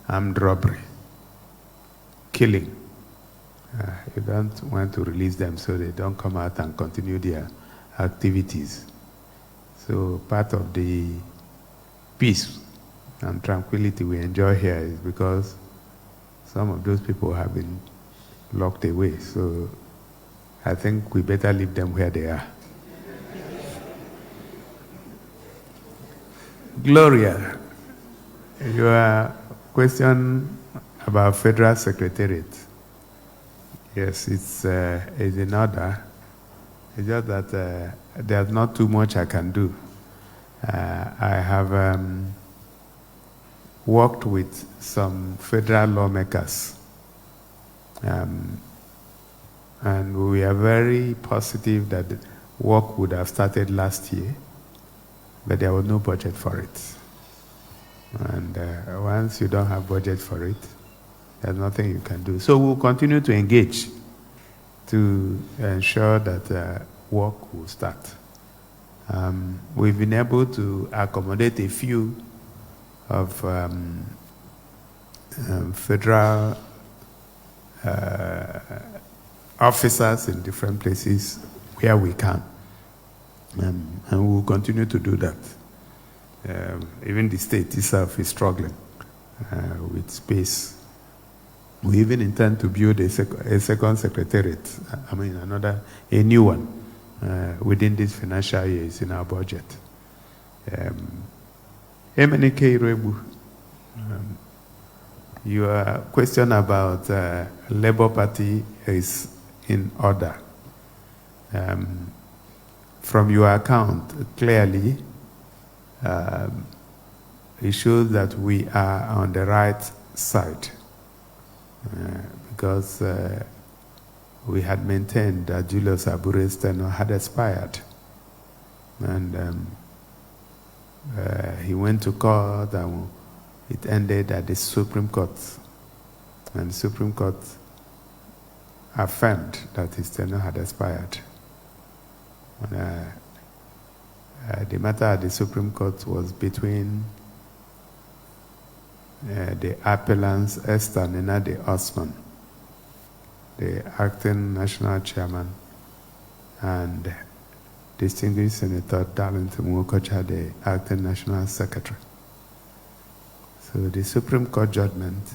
armed robbery, killing, you don't want to release them so they don't come out and continue their activities. So part of the peace and tranquility we enjoy here is because some of those people have been locked away. So I think we better leave them where they are. Gloria, your question about Federal Secretariat. Yes, it's in order. It's just that there's not too much I can do. I have worked with some federal lawmakers, and we are very positive that the work would have started last year, but there was no budget for it. And once you don't have budget for it, there's nothing you can do. So we'll continue to engage to ensure that work will start. We've been able to accommodate a few of federal officers in different places where we can. And we'll continue to do that. Even the state itself is struggling with space. We even intend to build a second secretariat, a new one, within this financial year. Is in our budget. MNK Irebu, your question about Labour Party is in order. From your account, clearly, it shows that we are on the right side. Because we had maintained that Julius Abure's tenure had expired. And he went to court and it ended at the Supreme Court. And the Supreme Court affirmed that his tenure had expired. And, the matter at the Supreme Court was between the appellants Esther Nenade Osman, the acting national chairman, and distinguished Senator Darlington Mukocha, the acting national secretary. So the Supreme Court judgment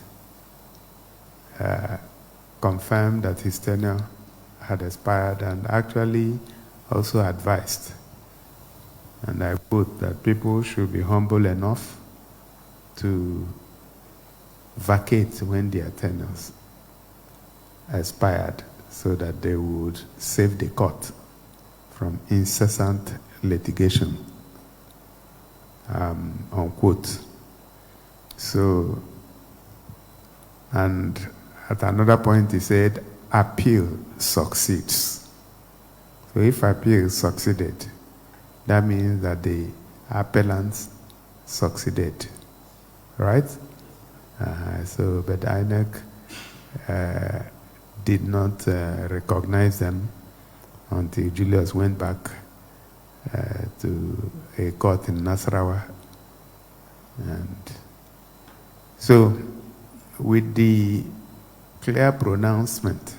confirmed that his tenure had expired and actually also advised, and I quote, that people should be humble enough to vacate when their tenures expired so that they would save the court from incessant litigation, unquote. So, and at another point he said, appeal succeeds. So if appeal succeeded, that means that the appellants succeeded, right? So, but INEC did not recognize them until Julius went back to a court in Nasarawa. And so, with the clear pronouncement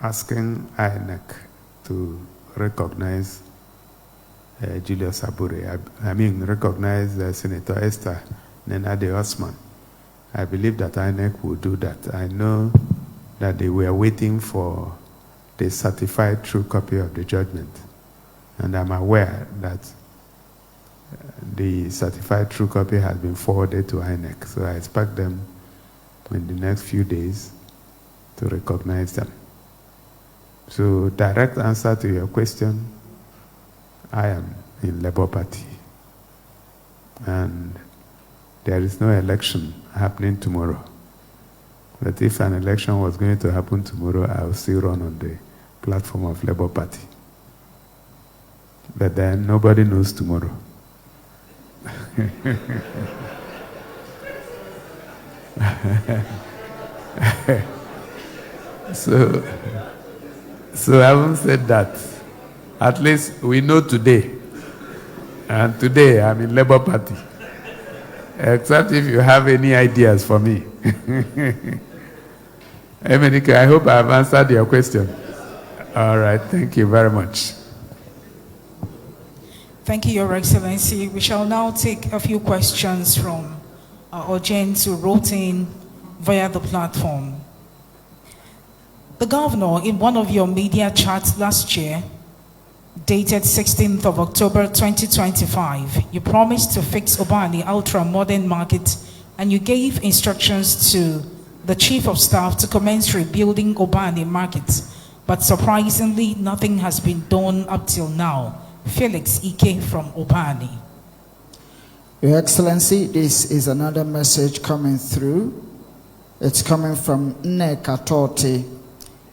asking INEC to recognize Julius Abure. I mean, recognize Senator Esther Nenade Osman. I believe that INEC will do that. I know that they were waiting for the certified true copy of the judgment. And I'm aware that the certified true copy has been forwarded to INEC. So I expect them in the next few days to recognize them. So direct answer to your question, I am in Labour Party. And there is no election happening tomorrow. But if an election was going to happen tomorrow, I will still run on the platform of Labour Party. But then nobody knows tomorrow. So having said that, at least we know today. And today I'm in Labour Party. Except if you have any ideas for me. Emenike, I hope I've answered your question. All right, thank you very much. Thank you, Your Excellency. We shall now take a few questions from our audience who wrote in via the platform. The Governor, in one of your media chats last year, dated 16th of October 2025, you promised to fix Obani ultra-modern market and you gave instructions to the Chief of Staff to commence rebuilding Obani market. But surprisingly, nothing has been done up till now. Felix Ike from Obani. Your Excellency, this is another message coming through. It's coming from Nneka Torte.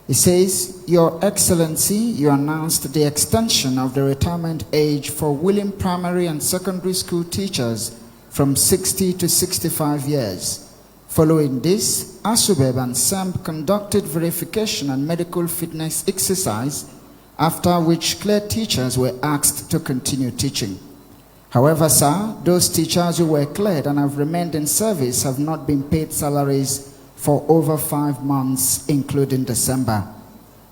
It says, Your Excellency, you announced the extension of the retirement age for willing primary and secondary school teachers from 60 to 65 years. Following this, ASUBEB and SAMP conducted verification and medical fitness exercise, after which cleared teachers were asked to continue teaching. However, sir, those teachers who were cleared and have remained in service have not been paid salaries for over 5 months, including December.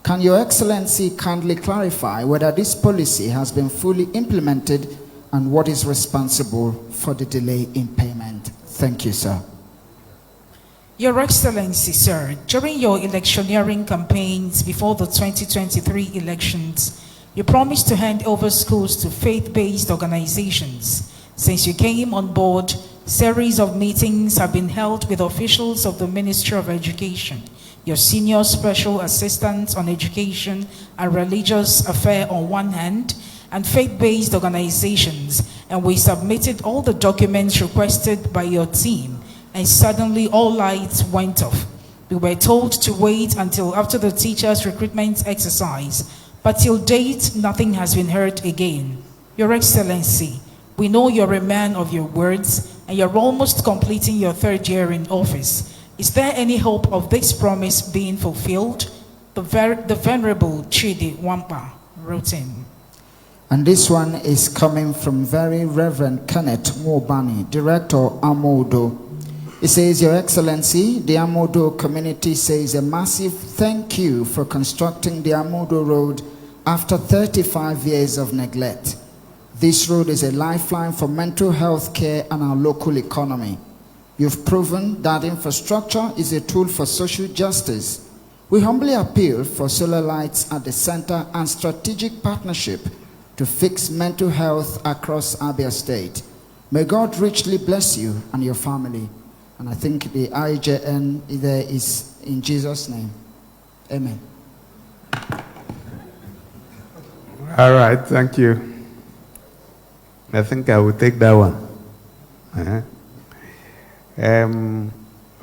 Can Your Excellency kindly clarify whether this policy has been fully implemented and what is responsible for the delay in payment? Thank you, sir. Your Excellency, sir, during your electioneering campaigns before the 2023 elections, you promised to hand over schools to faith-based organizations. Since you came on board, series of meetings have been held with officials of the Ministry of Education, your senior special assistants on education and religious affairs on one hand, and faith-based organizations, and we submitted all the documents requested by your team, and suddenly all lights went off. We were told to wait until after the teachers' recruitment exercise, but till date, nothing has been heard again. Your Excellency, we know you're a man of your words, and you're almost completing your 3rd year in office. Is there any hope of this promise being fulfilled? The Venerable Chidi Wampa wrote in. And this one is coming from Very Reverend Kenneth Mwobani, Director Amodo. It says, Your Excellency, the Amodo community says a massive thank you for constructing the Amodo Road after 35 years of neglect. This road is a lifeline for mental health care and our local economy. You've proven that infrastructure is a tool for social justice. We humbly appeal for solar lights at the center and strategic partnership to fix mental health across Abia State. May God richly bless you and your family. And I think the IJN there is in Jesus' name. Amen. All right, thank you. I think I will take that one.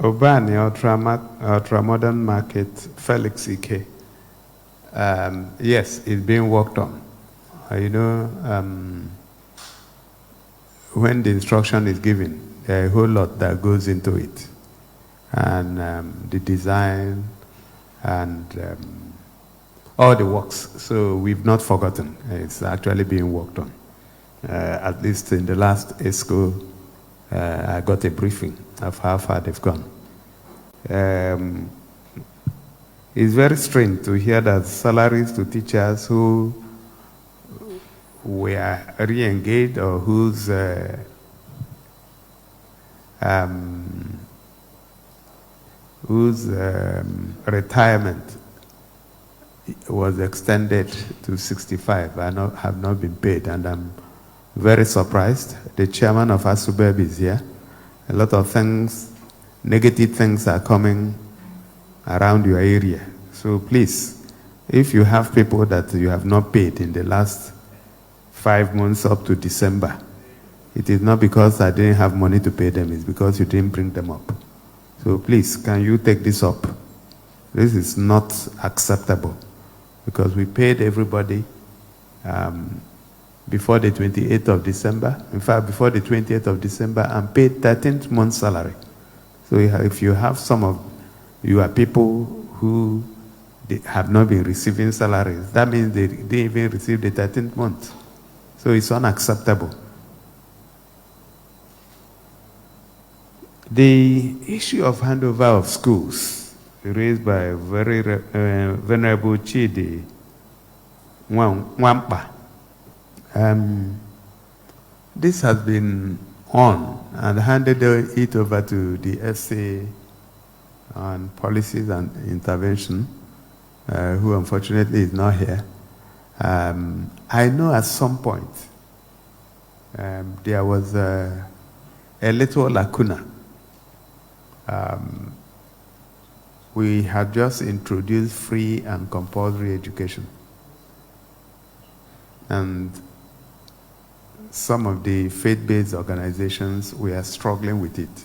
Obani, ultra-modern market, Felix Ike. Yes, it's being worked on. When the instruction is given, there are a whole lot that goes into it. And the design and all the works. So we've not forgotten. It's actually being worked on. At least in the last ESCO, I got a briefing of how far they've gone. It's very strange to hear that salaries to teachers who were re-engaged or whose retirement was extended to 65 have not been paid, and I'm very surprised. The chairman of ASUBEB is here. A lot of things, negative things are coming around your area. So please, if you have people that you have not paid in the last 5 months up to December, it is not because I didn't have money to pay them, it's because you didn't bring them up. So please, can you take this up? This is not acceptable, because we paid everybody before the 28th of December. In fact, before the 28th of December, and paid 13th month salary. So if you have some of you are people who have not been receiving salaries, that means they didn't even receive the 13th month. So it's unacceptable. The issue of handover of schools raised by very Venerable Chidi Mwampa. This has been on and handed it over to the SA on policies and intervention, who unfortunately is not here. I know at some point there was a little lacuna. We had just introduced free and compulsory education, and some of the faith-based organizations were struggling with it.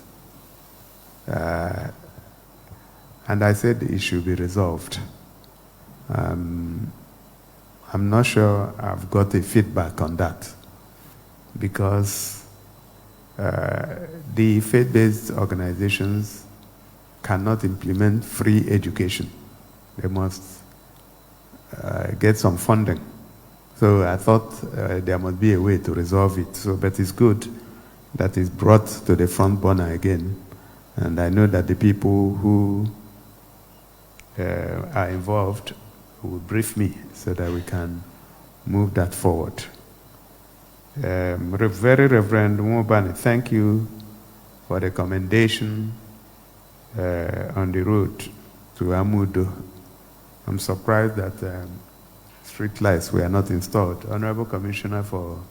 And I said it should be resolved. I'm not sure I've got a feedback on that, because the faith-based organizations cannot implement free education. They must get some funding. So I thought there must be a way to resolve it. So, but it's good that it's brought to the front burner again. And I know that the people who are involved will brief me so that we can move that forward. Very Reverend Mwobani, thank you for the commendation on the road to Amudo. I'm surprised that street lights were not installed. Honorable Commissioner for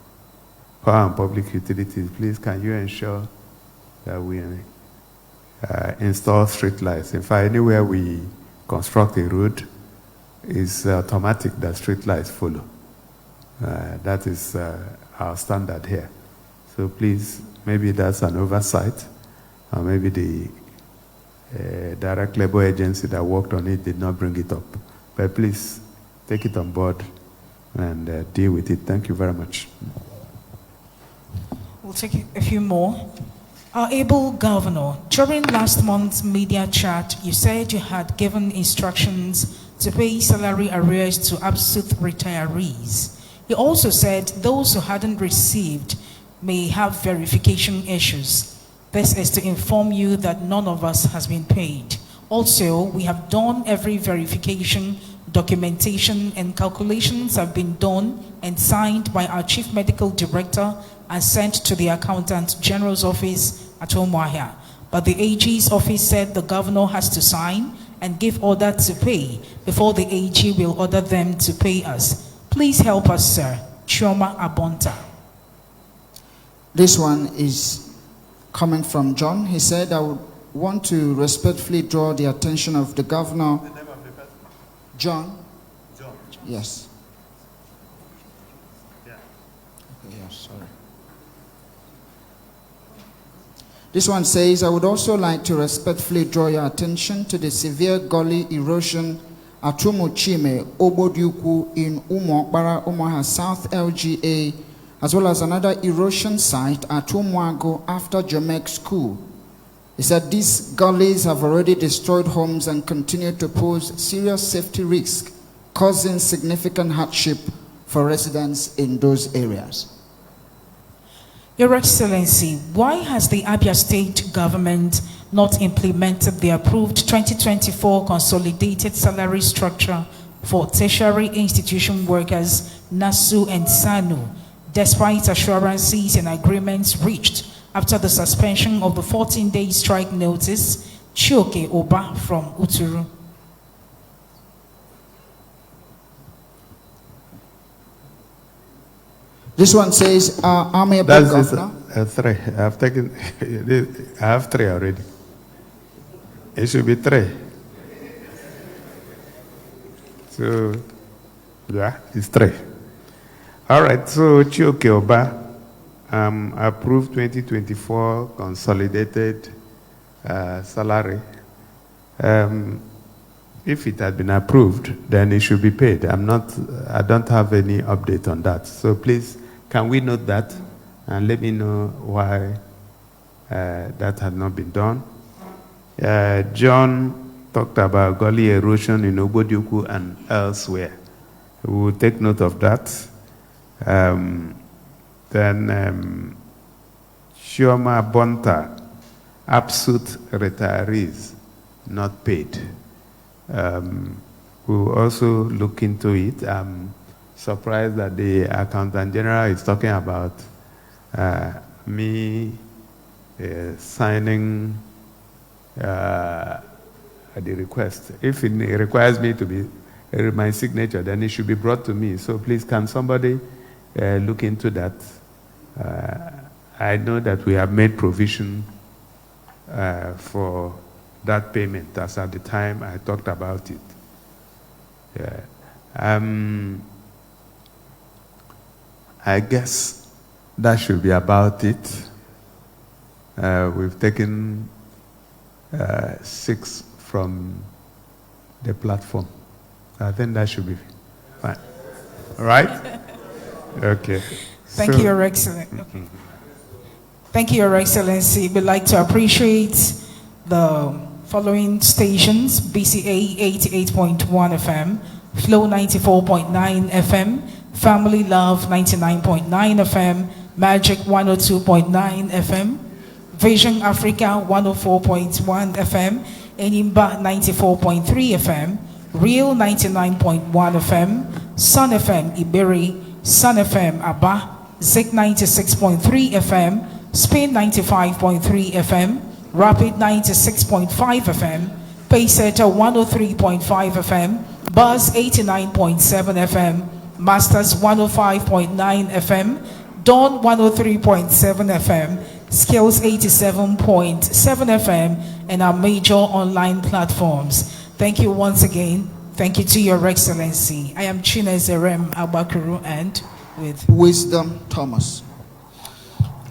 Power and Public Utilities, please can you ensure that we install street lights? In fact, anywhere we construct a road, it's automatic that street lights follow. That is our standard here. So please, maybe that's an oversight, or maybe the direct labor agency that worked on it did not bring it up. But please, take it on board and deal with it. Thank you very much. We'll take a few more. Our able governor, during last month's media chat, you said you had given instructions to pay salary arrears to absent retirees. You also said those who hadn't received may have verification issues. This is to inform you that none of us has been paid. Also, we have done every verification, documentation, and calculations have been done and signed by our Chief Medical Director and sent to the Accountant General's office at Umuahia. But the AG's office said the governor has to sign and give order to pay before the AG will order them to pay us. Please help us, sir. Chioma Abonta. This one is coming from John. He said, I would want to respectfully draw the attention of the governor. The name of the person? John? John. Yes. Yeah. Okay, yeah, sorry. This one says, I would also like to respectfully draw your attention to the severe gully erosion at Umuchime, Obodyukwu in Umuokpara, Umuahia South LGA, as well as another erosion site at Umuago after Jomek School. He said these gullies have already destroyed homes and continue to pose serious safety risk, causing significant hardship for residents in those areas. Your Excellency, why has the Abia State government not implemented the approved 2024 consolidated salary structure for tertiary institution workers, NASU and SANU, despite assurances and agreements reached after the suspension of the 14-day strike notice. Chioke Oba from Uturu. This one says, I'm a governor. Three. I've taken, I have three already. It should be three. So, yeah, it's three. All right, so Chioke Oba approved 2024 consolidated salary. If it had been approved, then it should be paid. I don't have any update on that. So please, can we note that and let me know why that had not been done? John talked about gully erosion in Obodiuku and elsewhere. We will take note of that. Then Shioma Bonta, absent retirees not paid. We will also look into it. I'm surprised that the Accountant General is talking about me signing the request. If it requires me to be my signature, then it should be brought to me. So please, can somebody look into that? I know that we have made provision for that payment, as at the time I talked about it. Yeah. I guess that should be about it. We've taken 6 from the platform. I think that should be fine. All right? Okay. Thank you, Your Excellency. Okay. Thank you, Your Excellency. We'd like to appreciate the following stations: BCA 88.1 FM, Flow 94.9 FM, Family Love 99.9 FM, Magic 102.9 FM, Vision Africa 104.1 FM, Enimba 94.3 FM, Real 99.1 FM, Sun FM Iberi, Sun FM Aba, Zik 96.3 FM, Spin 95.3 FM, Rapid 96.5 FM, Pacesetter 103.5 FM, Buzz 89.7 FM, Masters 105.9 FM, Dawn 103.7 FM, Skills 87.7 FM, and our major online platforms. Thank you once again. Thank you to Your Excellency. I am Chinezerem Abakuru and with Wisdom Thomas.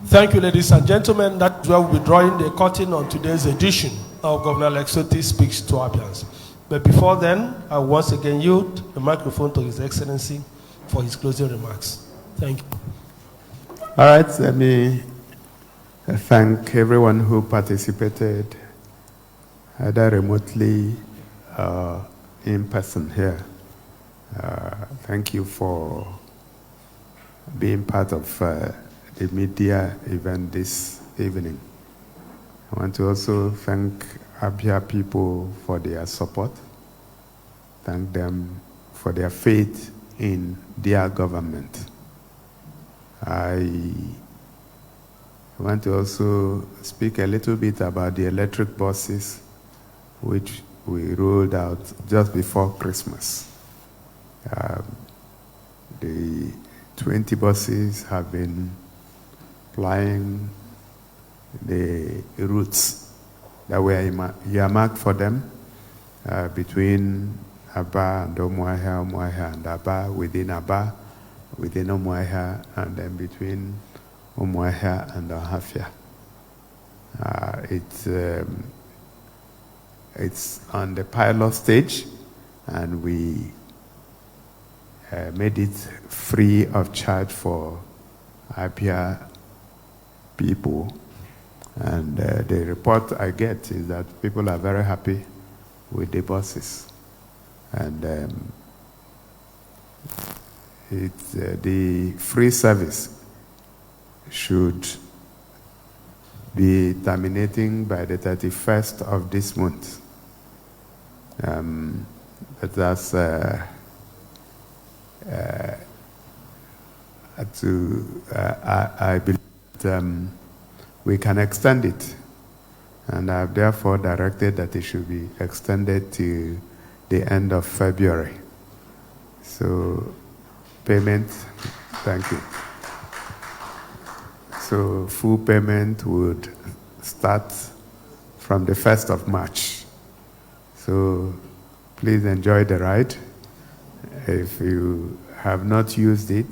Thank you, ladies and gentlemen. That's where we'll be drawing the curtain on today's edition of Governor Alex Otti Speaks to ABIANS. But before then, I once again yield the microphone to His Excellency for his closing remarks. Thank you. All right, let me thank everyone who participated, either remotely or in person here. Thank you for being part of the media event this evening. I want to also thank Abia people for their support. Thank them for their faith in their government. I want to also speak a little bit about the electric buses, which we rolled out just before Christmas. The 20 buses have been plying the routes that were earmarked for them between Aba and Umuahia, Umuahia and Aba, within Aba, within Umuahia, and then between Umuahia and Ohafia. It's on the pilot stage, and we made it free of charge for Abia people. And the report I get is that people are very happy with the buses. And the free service should be terminating by the 31st of this month. But that's I believe that, we can extend it, and I've therefore directed that it should be extended to the end of February. So payment, thank you. So full payment would start from the 1st of March. So please enjoy the ride. If you have not used it,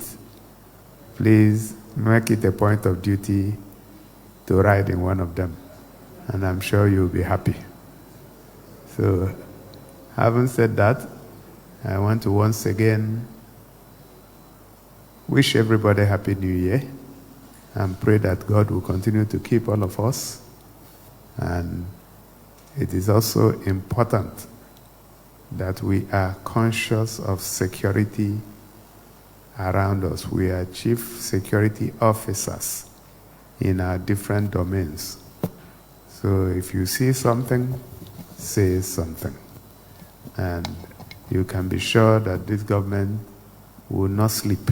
please make it a point of duty to ride in one of them, and I'm sure you'll be happy. So, having said that, I want to once again wish everybody a Happy New Year and pray that God will continue to keep all of us. And it is also important that we are conscious of security around us. We are chief security officers in our different domains. So if you see something, say something. And you can be sure that this government will not sleep,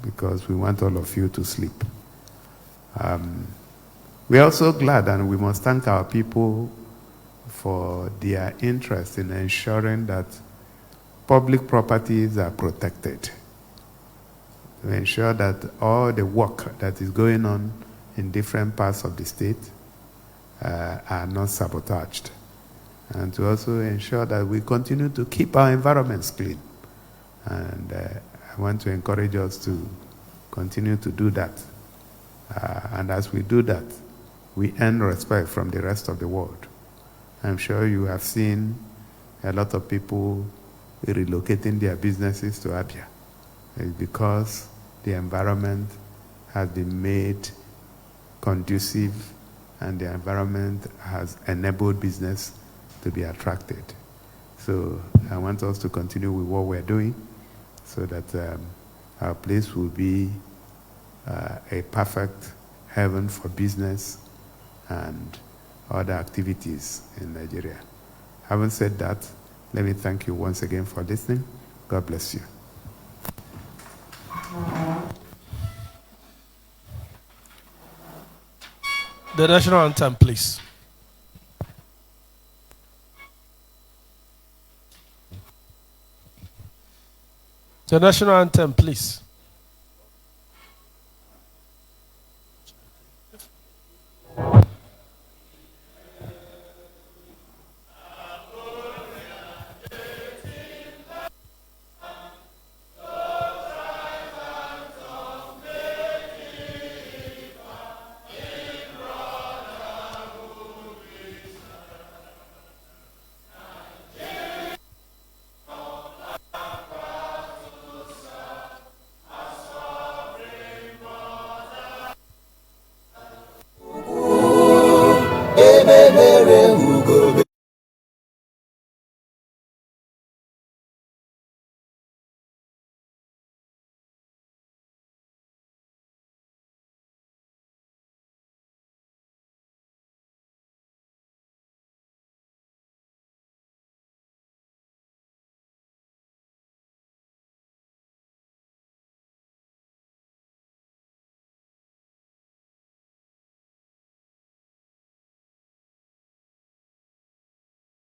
because we want all of you to sleep. We are also glad, and we must thank our people for their interest in ensuring that public properties are protected, to ensure that all the work that is going on in different parts of the state are not sabotaged, and to also ensure that we continue to keep our environments clean. And I want to encourage us to continue to do that. And as we do that, we earn respect from the rest of the world. I'm sure you have seen a lot of people relocating their businesses to Abia. It's because the environment has been made conducive, and the environment has enabled business to be attracted. So I want us to continue with what we're doing, so that our place will be a perfect heaven for business and other activities in Nigeria. Having said that, let me thank you once again for listening. God bless you. The national anthem, please. The national anthem, please.